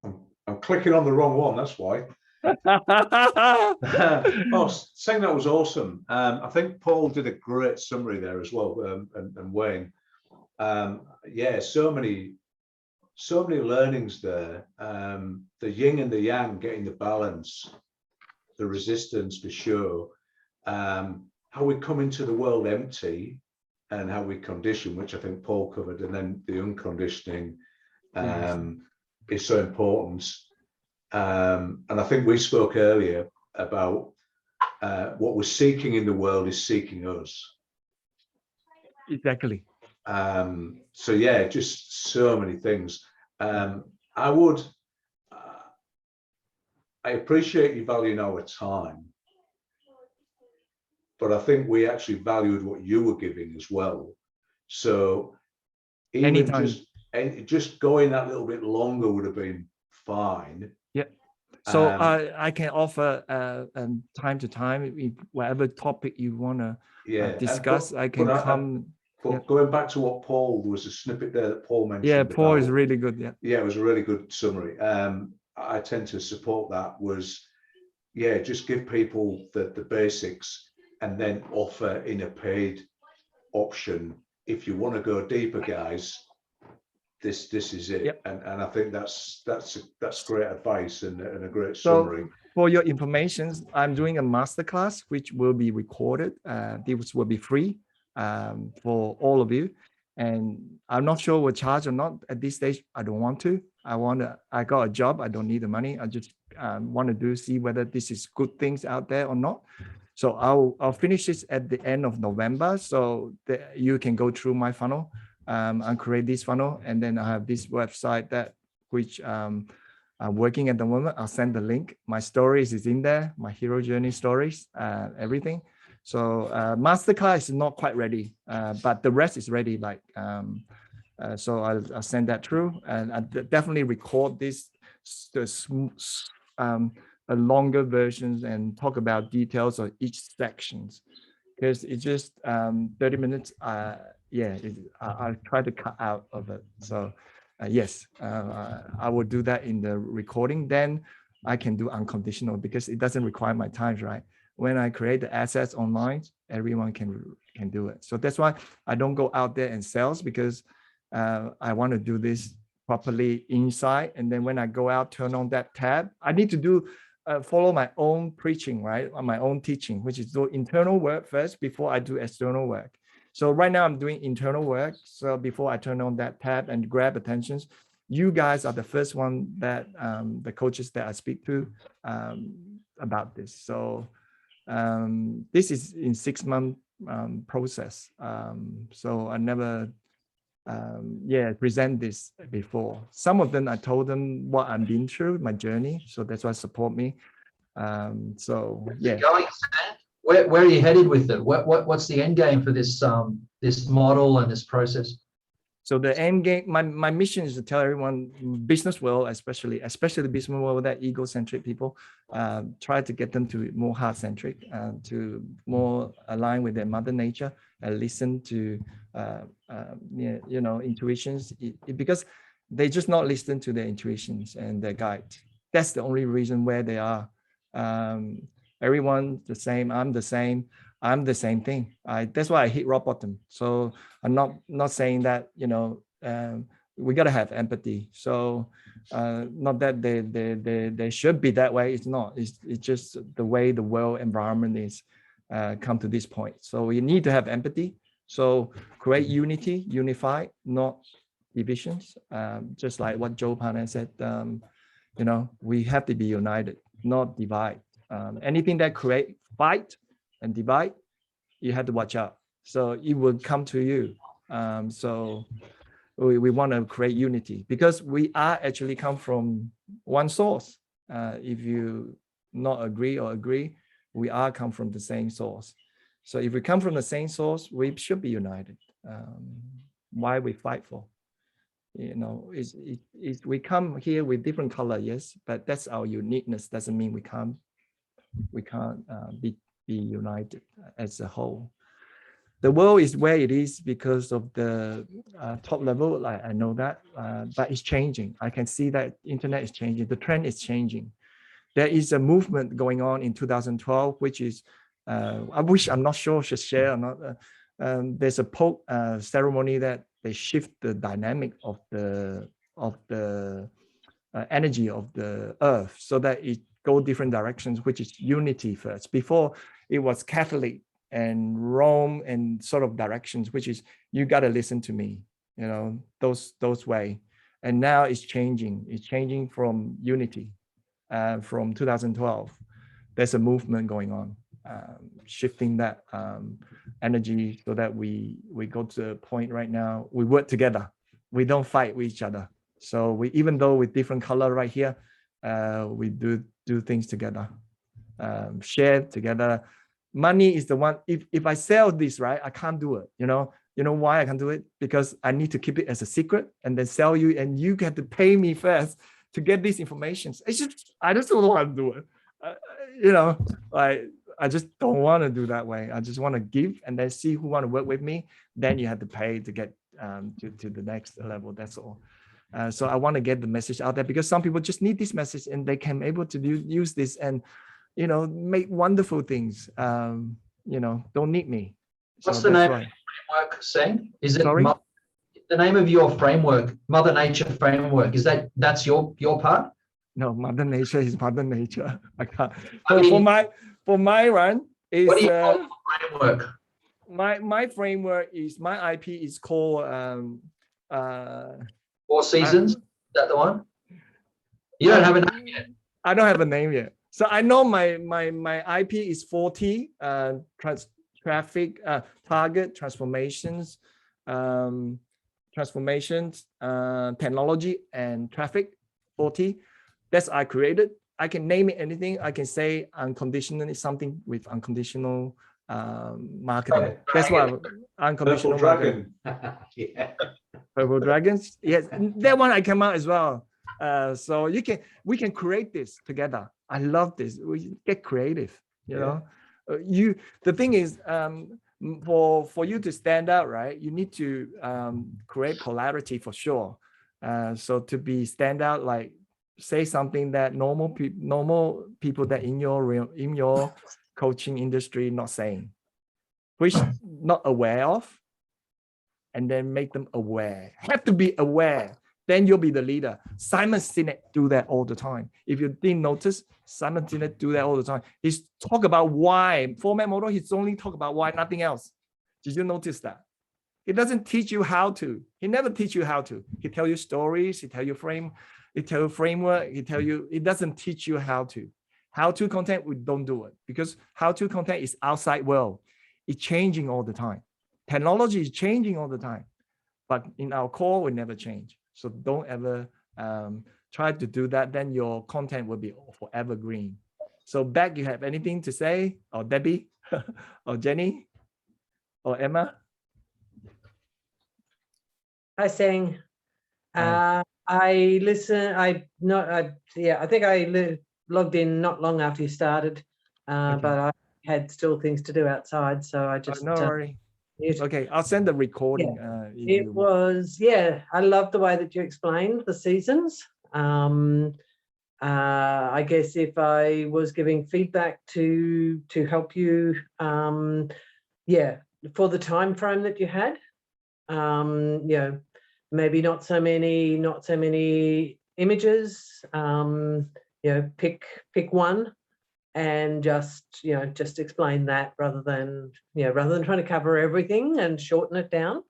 I'm clicking on the wrong one. That's why. Oh, saying that was awesome. I think Paul did a great summary there as well, and Wayne. Yeah, so many learnings there. The yin and the yang, getting the balance, the resistance for sure. How we come into the world empty, and how we condition, which I think Paul covered, and then the unconditioning is so important. And I think we spoke earlier about what we're seeking in the world is seeking us. Exactly. So yeah, just so many things. I appreciate you valuing our time, but I think we actually valued what you were giving as well. So even just going that little bit longer would have been fine. Yeah. So I can offer time to time, whatever topic you want to discuss, I can come But going back to what Paul, there was a snippet there that Paul mentioned. Yeah, Paul is about, really good. Yeah. Yeah, it was a really good summary. I tend to support that. Was, yeah, just give people the basics and then offer in a paid option. If you want to go deeper, guys, this is it. Yep. And I think that's great advice and a great So summary. for your information, I'm doing a masterclass which will be recorded. This will be free for all of you, and I'm not sure we'll charge or not at this stage. I don't want to. I got a job. I don't need the money. I just want to see whether this is good things out there or not. So I'll finish this at the end of November, so that you can go through my funnel and create this funnel, and then I have this website that which I'm working at the moment. I'll send the link. My stories is in there, my hero journey stories, everything. So Masterclass is not quite ready, but the rest is ready. So I'll send that through, and I definitely record this a longer versions and talk about details of each sections, because it's just 30 minutes. I'll try to cut out of it. So yes, I will do that in the recording. Then I can do unconditional because it doesn't require my time, right? When I create the assets online, everyone can do it. So that's why I don't go out there and sell, because I want to do this properly inside. And then when I go out, turn on that tab, I need to do follow my own preaching, right? On my own teaching, which is do internal work first before I do external work. So right now I'm doing internal work. So before I turn on that tab and grab attentions, you guys are the first one that the coaches that I speak to about this. So this is in 6-month process. So I never present this before. Some of them I told them what I've been through, my journey, so that's why support me. So yeah. Going, Sam? Where are you headed with it? What's the end game for this this model and this process? So the end game, my mission is to tell everyone, business world, especially the business world, that egocentric people, try to get them to more heart-centric, to more align with their mother nature, and listen to intuitions, because they just not listen to their intuitions and their guide. That's the only reason where they are. Everyone's the same. I'm the same. I'm the same thing. That's why I hit rock bottom. So I'm not saying that we gotta have empathy. So not that they should be that way. It's not. It's just the way the world environment is come to this point. So we need to have empathy. So create unity, unify, not divisions. Just like what Joe Pana said. We have to be united, not divide. Anything that create fight and divide, you have to watch out. So it will come to you. So we want to create unity, because we are actually come from one source. If you not agree, we are come from the same source. So if we come from the same source, we should be united. Why we fight for? We come here with different color, yes, but that's our uniqueness. Doesn't mean we can't be united as a whole. The world is where it is because of the top level. I know that, but it's changing. I can see that internet is changing. The trend is changing. There is a movement going on in 2012, which is, I'm not sure should share or not. There's a Pope ceremony that they shift the dynamic of the energy of the earth, so that it go different directions, which is unity first. Before it was Catholic and Rome and sort of directions, which is you got to listen to me, those way. And now it's changing. It's changing from unity. From 2012, there's a movement going on, shifting that energy, so that we go to a point right now. We work together. We don't fight with each other. So we, even though with different color right here, we do things together, share together. Money is the one. If I sell this, right, I can't do it. You know why I can't do it? Because I need to keep it as a secret and then sell you, and you get to pay me first to get these information. I just don't want to do it. I just don't want to do that way. I just want to give and then see who want to work with me. Then you have to pay to get to the next level. That's all. So I want to get the message out there because some people just need this message and they can able to use this and, you know, make wonderful things. You know, don't need me. What's So the name why. of your framework, Sang? Is it Sorry? the name of your framework, Mother Nature framework? Is that's your part? No, Mother Nature is Mother Nature. I can't. I mean, For my run is what do you call your framework? my framework is my IP is called 4 Seasons? Is that the one? You don't have a name yet. I don't have a name yet. So I know my IP is 40 traffic target transformations, technology and traffic 40. That's I created. I can name it anything. I can say unconditional is something with unconditional marketing. That's why unconditional Dragon. marketing. Purple Dragons. Yes, that one I come out as well. So we can create this together. I love this. We get creative. You know, the thing is, for you to stand out, right? You need to create polarity for sure. So to be stand out, like say something that normal people that in your coaching industry not saying, which not aware of, and then make them aware. Have to be aware. Then you'll be the leader. Simon Sinek do that all the time. If you didn't notice, Simon Sinek do that all the time. He's talk about why. Format model, he's only talk about why, nothing else. Did you notice that? He doesn't teach you how to. He never teach you how to. He tell you stories, he tell you framework, he doesn't teach you how to. How-to content, we don't do it because how-to content is outside world. It's changing all the time. Technology is changing all the time. But in our core, we never change. So don't ever try to do that. Then your content will be forever green. So Beck, you have anything to say? Or Debbie? Or Jenny? Or Emma? Hi, Sang. I think I logged in not long after you started, but I had still things to do outside, so I just no worry. muted. Okay, I'll send the recording. It was, I love the way that you explained the seasons. I guess if I was giving feedback to help you, for the time frame that you had, maybe not so many images, pick one and just explain that rather than trying to cover everything and shorten it down.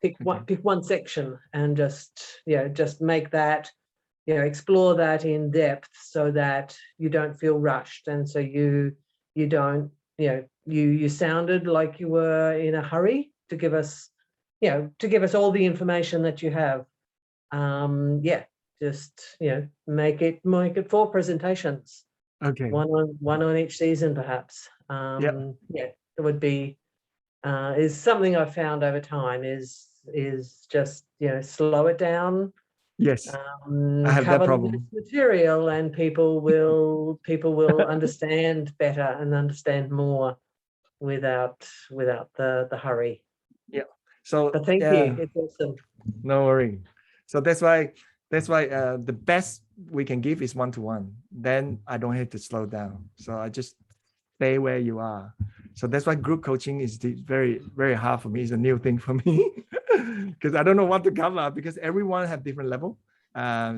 Pick one section and just make that, explore that in depth so that you don't feel rushed, and so you don't, you sounded like you were in a hurry to give us all the information that you have. Just make it 4 presentations. Okay. One on each season, perhaps. It would be is something I've found over time is just slow it down. Yes, I have that problem. Material, and people will understand better and understand more without the hurry. Yeah. So but thank you. It's awesome. No worry. So that's why the best we can give is one-to-one. Then I don't have to slow down. So I just stay where you are. So that's why group coaching is very, very hard for me. It's a new thing for me because I don't know what to cover because everyone have different level.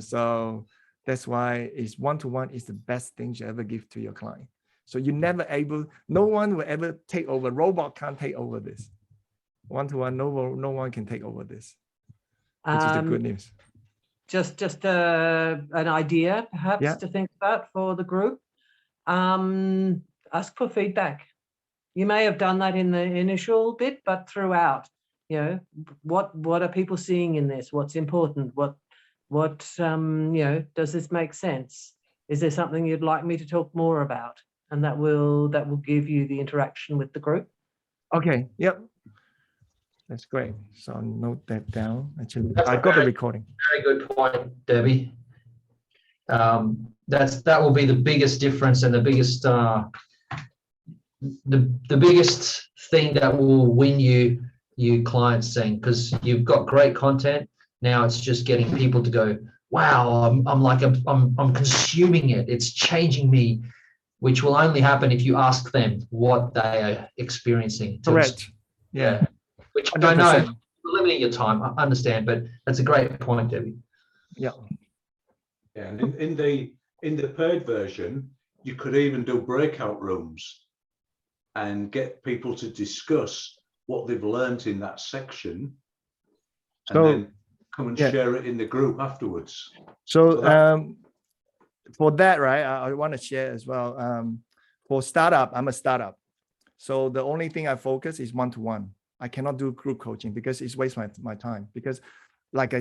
So that's why it's one-to-one is the best thing you ever give to your client. So you no one will ever take over. Robot can't take over this. One-to-one, no one can take over this, which is the good news. Just an idea, perhaps, to think about for the group. Ask for feedback. You may have done that in the initial bit, but throughout, what are people seeing in this? What's important? What does this make sense? Is there something you'd like me to talk more about? And that will give you the interaction with the group. Okay. Yep. That's great. So I'll note that down. Actually, I got the recording. Very good point, Debbie. That will be the biggest difference and the biggest the biggest thing that will win you clients, saying, because you've got great content. Now it's just getting people to go, wow, I'm consuming it. It's changing me, which will only happen if you ask them what they are experiencing. Correct. Yeah. Which 100%. I know, limiting your time, I understand, but that's a great point, Debbie. Yeah. Yeah, and in the paid version, you could even do breakout rooms and get people to discuss what they've learned in that section, and then come and share it in the group afterwards. So for that, right, I want to share as well. For startup, I'm a startup. So the only thing I focus is one-to-one. I cannot do group coaching because it's waste my time. Because like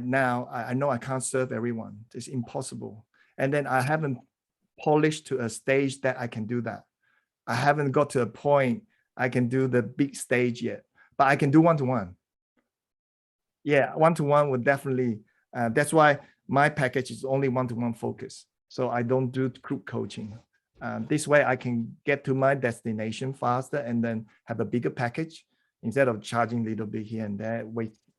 now, I know I can't serve everyone. It's impossible. And then I haven't polished to a stage that I can do that. I haven't got to a point I can do the big stage yet, but I can do one-to-one. Yeah, one-to-one would definitely, that's why my package is only one-to-one focus. So I don't do group coaching. This way I can get to my destination faster and then have a bigger package instead of charging a little bit here and there,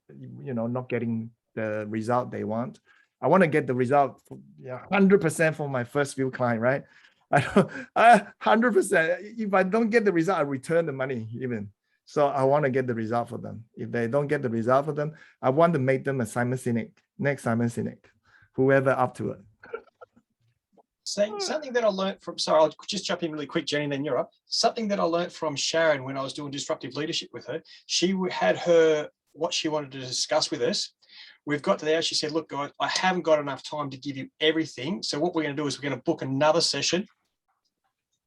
not getting the result they want. I want to get the result 100% for my first few client, right? 100%. If I don't get the result, I return the money even. So I want to get the result for them. If they don't get the result for them, I want to make them a Simon Sinek, next Simon Sinek, whoever up to it. Something that I learned from, sorry, I'll just jump in really quick, Jenny, and then you're up. Something that I learned from Sharon when I was doing disruptive leadership with her, she had what she wanted to discuss with us. We've got to there. She said, look, guys, I haven't got enough time to give you everything. So what we're going to do is we're going to book another session,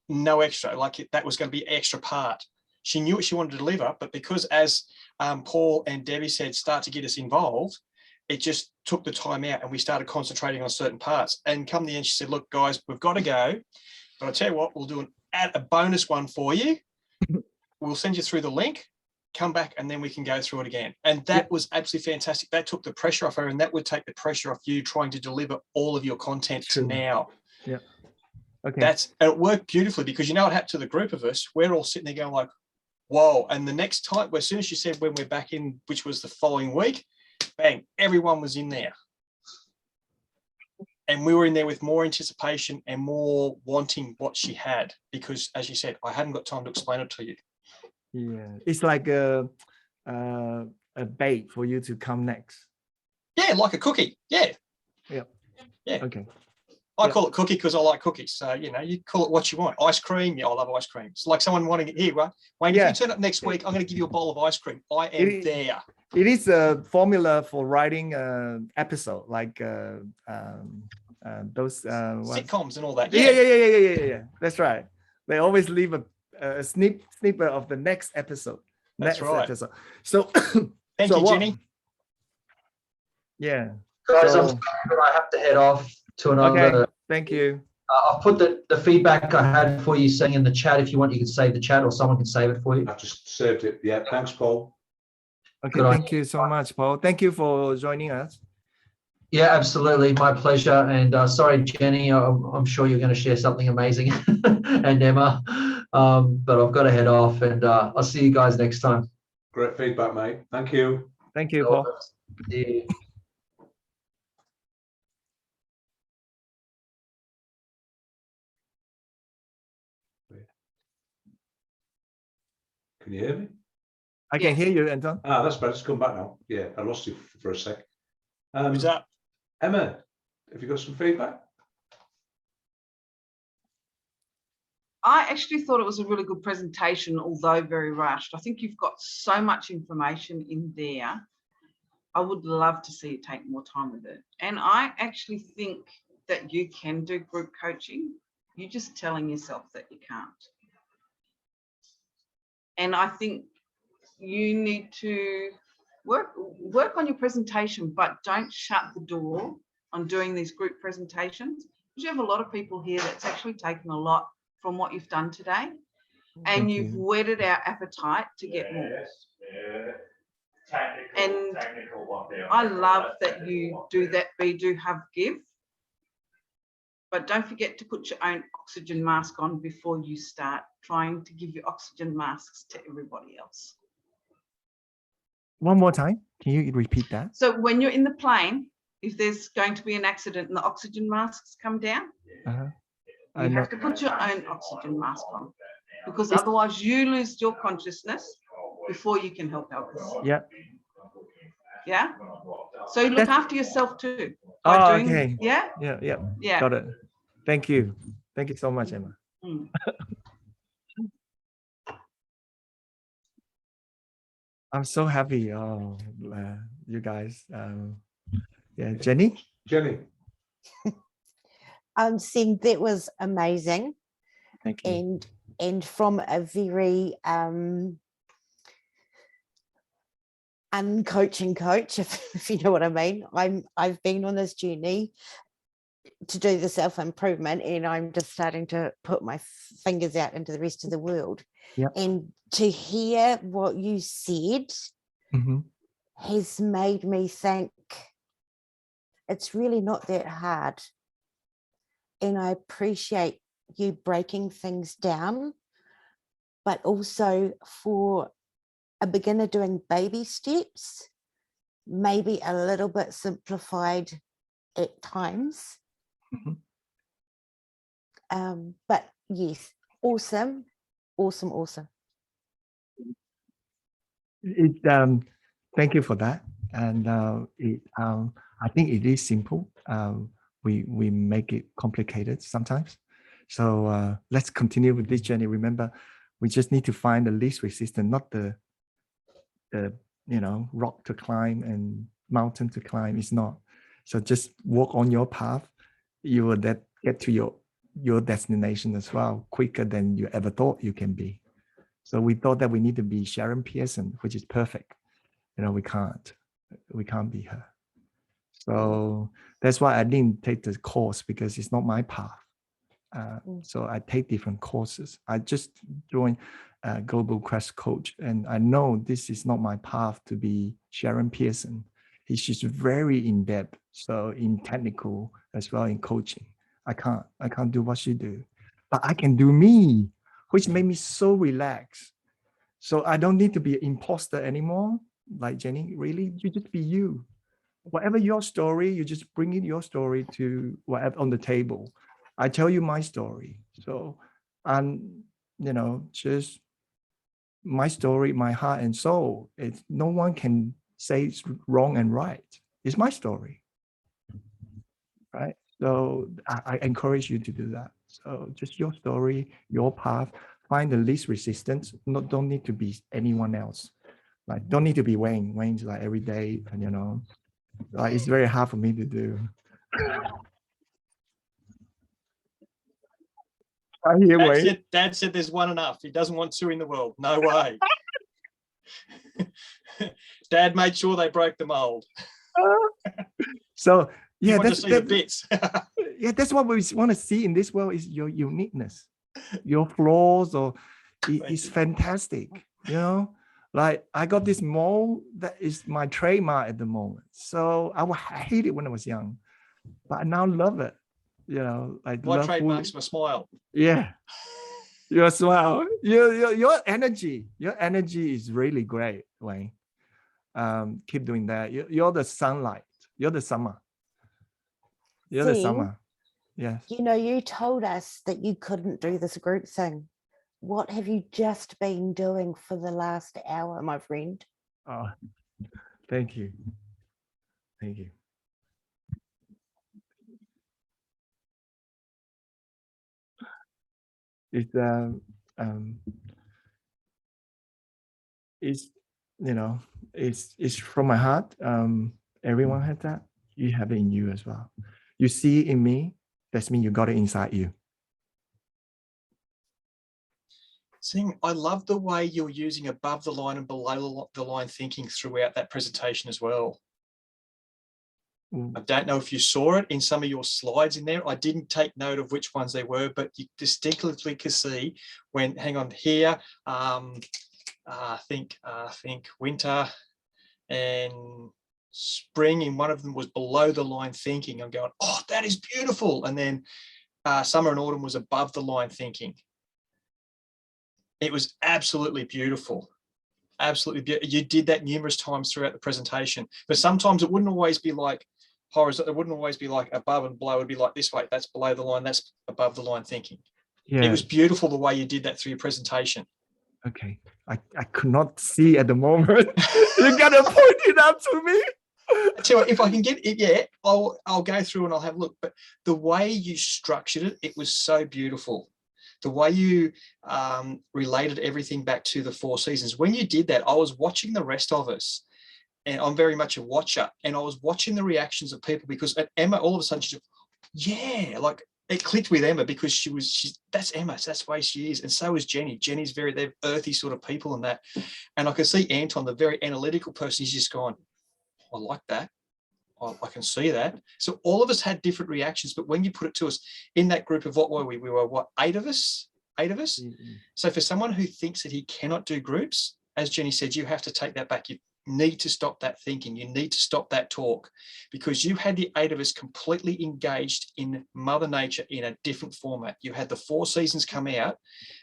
no extra, that was going to be extra part. She knew what she wanted to deliver, but because as Paul and Debbie said, start to get us involved, it just took the time out and we started concentrating on certain parts. And come the end, she said, look, guys, we've got to go. But I'll tell you what, we'll do a bonus one for you. We'll send you through the link, come back, and then we can go through it again. And that was absolutely fantastic. That took the pressure off her, and that would take the pressure off you trying to deliver all of your content to now. Yeah. Okay. And it worked beautifully because you know what happened to the group of us? We're all sitting there going like, whoa. And the next time, as soon as she said when we're back in, which was the following week, bang, everyone was in there. And we were in there with more anticipation and more wanting what she had, because as you said, I hadn't got time to explain it to you. Yeah, it's like a bait for you to come next. Yeah, like a cookie. Yeah. Yeah. Yeah. Okay. I call it cookie because I like cookies. So, you call it what you want. Ice cream. Yeah, I love ice cream. It's like someone wanting it here, right? Wayne, if you turn up next week, I'm going to give you a bowl of ice cream. I am there. It is a formula for writing episode, like those sitcoms and all that. Yeah. That's right. They always leave a snippet of the next episode. That's right. Episode. So thank you, Jenny. Yeah. Guys, I'm sorry, but I have to head off to another. Okay. Thank you. I'll put the feedback I had for you saying in the chat. If you want, you can save the chat or someone can save it for you. I've just saved it. Yeah. Thanks, Paul. Okay. Thank you so much, Paul. Thank you for joining us. Yeah, absolutely. My pleasure. And sorry, Jenny, I'm sure you're going to share something amazing and Emma, but I've got to head off, and I'll see you guys next time. Great feedback, mate. Thank you. Thank you, Paul. Yeah. Can you hear me? I can hear you, Anton. That's better. It's come back now. Yeah, I lost you for a sec. Who's up? Emma, have you got some feedback? I actually thought it was a really good presentation, although very rushed. I think you've got so much information in there. I would love to see you take more time with it. And I actually think that you can do group coaching. You're just telling yourself that you can't. And I think you need to work on your presentation, but don't shut the door on doing these group presentations, because you have a lot of people here that's actually taken a lot from what you've done today, and you've whetted our appetite to get more. And I love that you do that, be, do, have, give. but don't forget to put your own oxygen mask on before you start trying to give your oxygen masks to everybody else. One more time. Can you repeat that? So when you're in the plane, if there's going to be an accident and the oxygen masks come down, I you know. have to put your own oxygen mask on, because otherwise you lose your consciousness before you can help others. Yeah. Yeah. So you look That's- after yourself too. Oh, okay. Yeah. Yeah. Got it. Thank you. Thank you so much, Emma. Mm. I'm so happy. Oh, you guys. Yeah, Jenny. Jenny. Sim, that was amazing. Thank you. And from a very uncoaching coach, if you know what I mean. I've been on this journey to do the self-improvement, and I'm just starting to put my fingers out into the rest of the world. Yeah. And to hear what you said has made me think it's really not that hard. And I appreciate you breaking things down, but also for a beginner doing baby steps, maybe a little bit simplified at times. But yes, awesome. Thank you for that. And I think it is simple. We make it complicated sometimes. So let's continue with this journey. Remember, we just need to find the least resistance, not the rock to climb and mountain to climb. It's not. So just walk on your path. You will get to your destination as well quicker than you ever thought you can be. So we thought that we need to be Sharon Pearson, which is perfect. We can't be her. So that's why I didn't take the course, because it's not my path. So I take different courses. I just joined Global Quest Coach, and I know this is not my path to be Sharon Pearson. She's very in depth, so in technical as well in coaching. I can't do what she do, but I can do me, which made me so relaxed. So I don't need to be an imposter anymore. Like Jenny, really, you just be you. Whatever your story, you just bring in your story to whatever on the table. I tell you my story. So, just my story, my heart and soul. No one can say it's wrong and right. It's my story, right? So I encourage you to do that. So just your story, your path. Find the least resistance. Don't need to be anyone else. Like, don't need to be Wayne. Wayne's like every day, and like it's very hard for me to do. I hear Wayne. Dad said there's one enough. He doesn't want two in the world. No way. Dad made sure they broke the mold. So yeah, that's the bits. Yeah, that's what we want to see in this world, is your uniqueness, your flaws, or it's fantastic. Like I got this mole that is my trademark at the moment. So I hate it when I was young, but I now love it. Like my trademark's my smile. Yeah, your smile, your energy is really great, Wayne. Keep doing that. You're the sunlight. You're the summer. You're the summer. Yeah. You told us that you couldn't do this group thing. What have you just been doing for the last hour, my friend? Oh, thank you. Thank you. It's from my heart. Everyone has that. You have it in you as well. You see it in me. That means you got it inside you. I love the way you're using above the line and below the line thinking throughout that presentation as well. I don't know if you saw it in some of your slides in there. I didn't take note of which ones they were, but you distinctly could see when, hang on here, I think winter and spring in one of them was below the line thinking. I'm going, oh, that is beautiful. And then summer and autumn was above the line thinking. It was absolutely beautiful. Absolutely beautiful. You did that numerous times throughout the presentation, but sometimes it wouldn't always be like horizontal. It wouldn't always be like above and below. It'd be like this way. That's below the line. That's above the line thinking. Yeah. It was beautiful the way you did that through your presentation. Okay. I could not see at the moment. You gotta point it out to me. Tell you what, if I can get it, yeah, I'll go through and I'll have a look. But the way you structured it, it was so beautiful. The way you related everything back to the 4 seasons. When you did that, I was watching the rest of us, and I'm very much a watcher, and I was watching the reactions of people, because at Emma, all of a sudden, she said, yeah, like it clicked with Emma, because she's that's Emma, so that's the way she is. And so is Jenny. Jenny's they're earthy sort of people and that. And I could see Anton, the very analytical person, he's just gone, I like that. I can see that. So all of us had different reactions, but when you put it to us in that group of, what were we? We were what, 8 of us? 8 of us. Mm-hmm. So for someone who thinks that he cannot do groups, as Jenny said, you have to take that back. You need to stop that thinking. You need to stop that talk, because you had the 8 of us completely engaged in Mother Nature in a different format. You had the 4 seasons come out,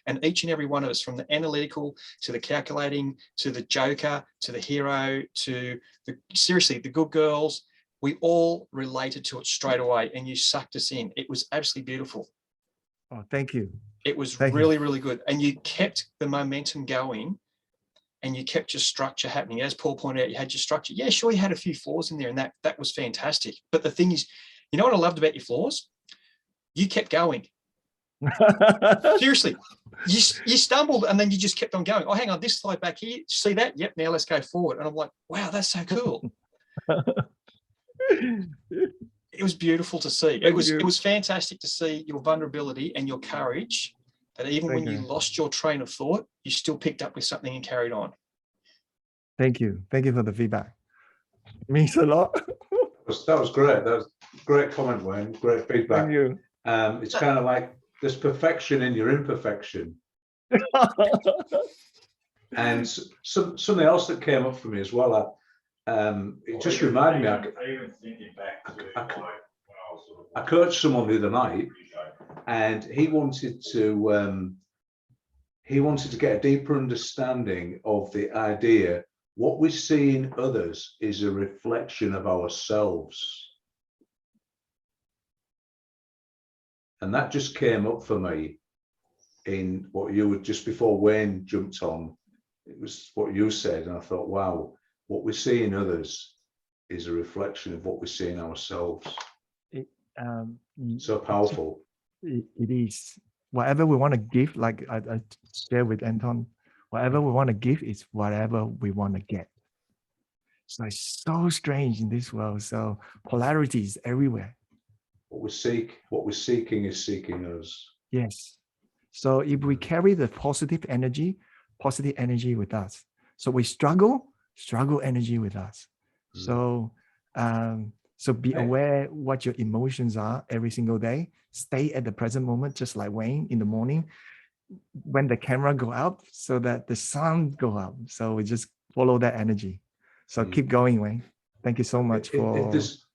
and each and every one of us, from the analytical to the calculating to the joker to the hero to the seriously the good girls, we all related to it straight away, and you sucked us in. It was absolutely beautiful. Oh, thank you. It was Thank really, you. really good. And you kept the momentum going, and you kept your structure happening. As Paul pointed out, you had your structure. Yeah, sure, you had a few flaws in there, and that was fantastic. But the thing is, you know what I loved about your flaws? You kept going. Seriously, you stumbled, and then you just kept on going. Oh, hang on, this slide back here. See that? Yep, now let's go forward. And I'm like, wow, that's so cool. It was beautiful to see. It was fantastic to see your vulnerability and your courage, that even when you lost your train of thought, you still picked up with something and carried on. Thank you. Thank you for the feedback. It means a lot. That was great. That was a great comment, Wayne. Great feedback. Thank you. It's kind of like there's perfection in your imperfection. And something else that came up for me as well. It just reminded me. I coached someone the other night, and he wanted to get a deeper understanding of the idea what we see in others is a reflection of ourselves. And that just came up for me in what you were, just before Wayne jumped on. It was what you said, and I thought, wow, what we see in others is a reflection of what we see in ourselves. So powerful. It is. Whatever we want to give, like I share with Anton, whatever we want to give is whatever we want to get. So it's so strange in this world. So polarity is everywhere. What we're seeking is seeking us. Yes. So if we carry the positive energy with us. So we struggle energy with us. So so be aware what your emotions are every single day. Stay at the present moment, just like Wayne in the morning, when the camera go up, so that the sun go up. So we just follow that energy. So keep going, Wayne. Thank you so much for. If there's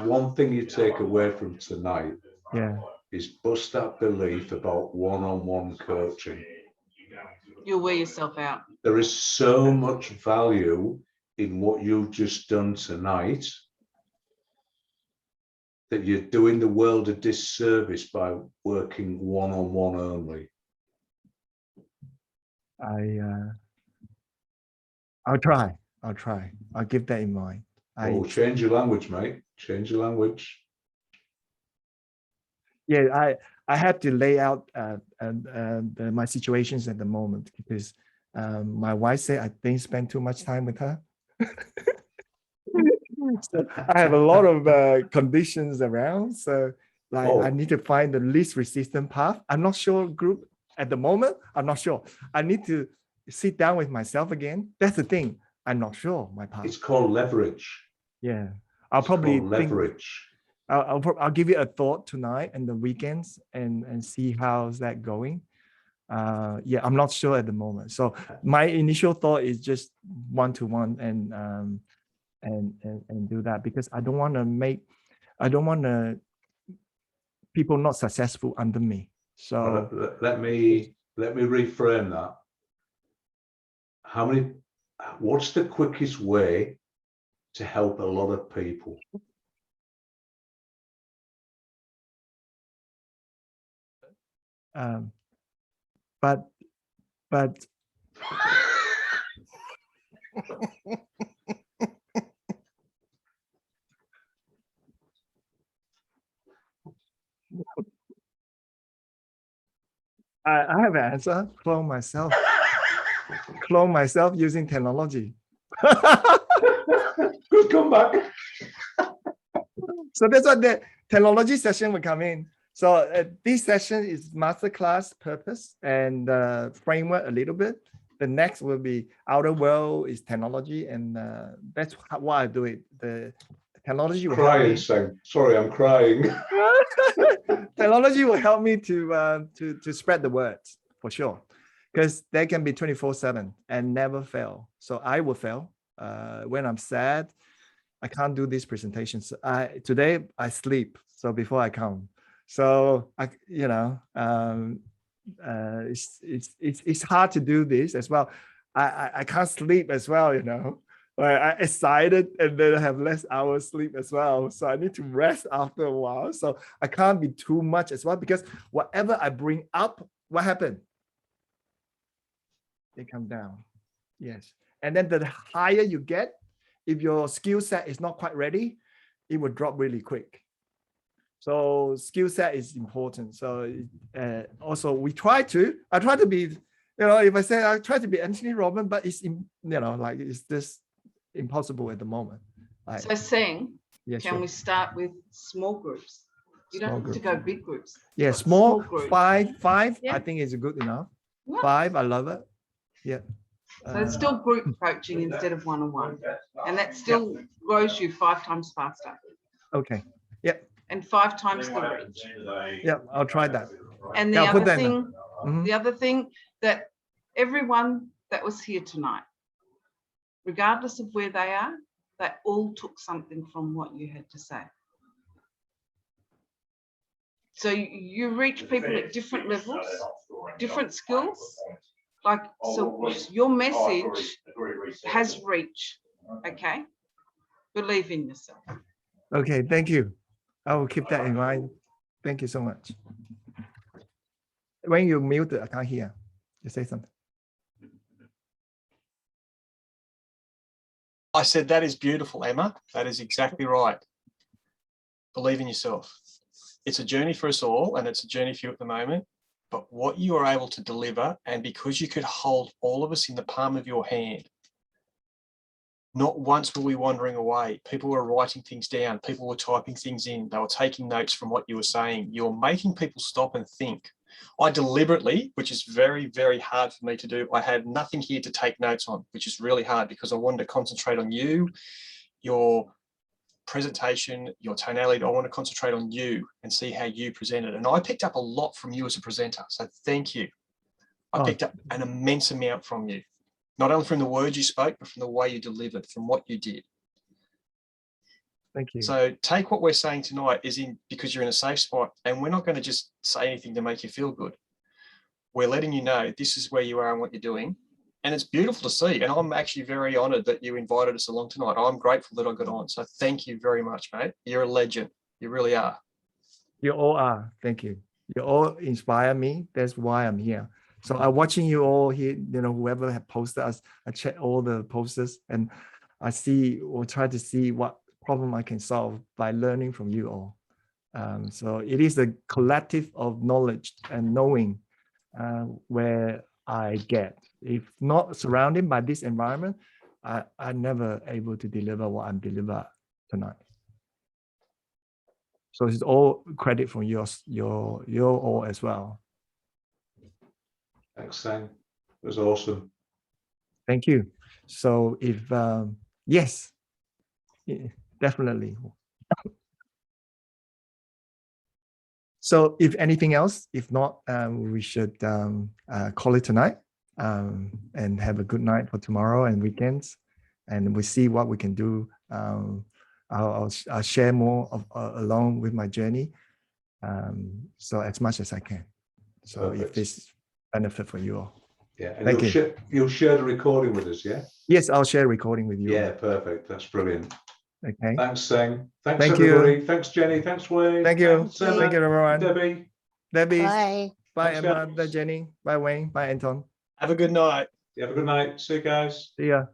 one thing you take away from tonight, is bust that belief about one-on-one coaching. You'll wear yourself out. There is so much value in what you've just done tonight that you're doing the world a disservice by working one-on-one only. I'll try. I'll keep that in mind. Change your language, mate. Change your language. Yeah, I have to lay out my situations at the moment, because my wife said I didn't spend too much time with her. So I have a lot of conditions around. So like I need to find the least resistant path. I'm not sure group at the moment. I'm not sure. I need to sit down with myself again. That's the thing. I'm not sure my path. It's called leverage. Yeah, I'll probably leverage. I'll give it a thought tonight and the weekends and see how's that going. Yeah, I'm not sure at the moment. So my initial thought is just one-to-one and do that, because I don't want to people not successful under me. So let me reframe that. What's the quickest way to help a lot of people? But I have an answer. Clone myself. Clone myself using technology. Good comeback. So that's what the technology session will come in. So this session is masterclass purpose and framework a little bit. The next will be outer world is technology, and that's why I do it. The technology will help me. Sorry, I'm crying. Technology will help me to spread the words for sure, because they can be 24/7 and never fail. So I will fail when I'm sad. I can't do these presentations. Today I sleep. So before I come, so it's hard to do this as well. I can't sleep as well. I'm excited and then I have less hours sleep as well. So I need to rest after a while. So I can't be too much as well, because whatever I bring up, what happened? They come down. Yes. And then the higher you get, if your skill set is not quite ready, it will drop really quick. So skill set is important. So also I try to be, if I say I try to be Anthony Robbins, but it's, it's just impossible at the moment. So Seng, yes, can we start with small groups? You don't have to go big groups. Yeah, small groups. Five, Yeah. I think is good enough. Yeah. 5, I love it. Yeah. So it's still group coaching instead of one-on-one. And that still grows you 5 times faster. Okay. Yeah. And 5 times the reach. Yeah, I'll try that. And the other thing that everyone that was here tonight, regardless of where they are, they all took something from what you had to say. So you reach people at different levels, different skills. So your message has reach, okay? Believe in yourself. Okay, thank you. I will keep that in mind. Thank you so much. When you mute, I can't hear. You say something. I said, that is beautiful, Emma. That is exactly right. Believe in yourself. It's a journey for us all, and it's a journey for you at the moment. But what you are able to deliver, and because you could hold all of us in the palm of your hand, not once were we wandering away. People were writing things down. People were typing things in. They were taking notes from what you were saying. You're making people stop and think. I deliberately, which is very, very hard for me to do, I had nothing here to take notes on, which is really hard because I wanted to concentrate on you, your presentation, your tonality. I want to concentrate on you and see how you presented. And I picked up a lot from you as a presenter. So thank you. I picked up an immense amount from you, not only from the words you spoke, but from the way you delivered, from what you did. Thank you. So take what we're saying tonight because you're in a safe spot, and we're not going to just say anything to make you feel good. We're letting you know this is where you are and what you're doing. And it's beautiful to see. And I'm actually very honored that you invited us along tonight. I'm grateful that I got on. So thank you very much, mate. You're a legend. You really are. You all are. Thank you. You all inspire me. That's why I'm here. So I'm watching you all here, whoever have posted us, I check all the posters and I see or try to see what problem I can solve by learning from you all. So it is a collective of knowledge and knowing where I get. If not surrounded by this environment, I'm never able to deliver what I'm delivering tonight. So it's all credit from your all as well. Thanks, Sam. It was awesome. Thank you. So if yes, definitely. So if anything else, if not, we should call it tonight and have a good night for tomorrow and weekends. And we see what we can do. I'll share more along with my journey. So as much as I can. So if Perfect. this benefit for you all. Yeah, and Thank you. you'll share the recording with us, yeah? Yes, I'll share recording with you. Yeah, perfect. That's brilliant. Okay. Thanks, Seng. Thanks, Thank you. everybody. Thanks, Jenny. Thanks, Wayne. Thank you. Thanks, Emma. Thank you, everyone. Debbie. Debbie. Bye. Bye, Thanks, Emma. guys. Bye, Jenny. Bye, Wayne. Bye, Anton. Have a good night. You have a good night. See you guys. See ya.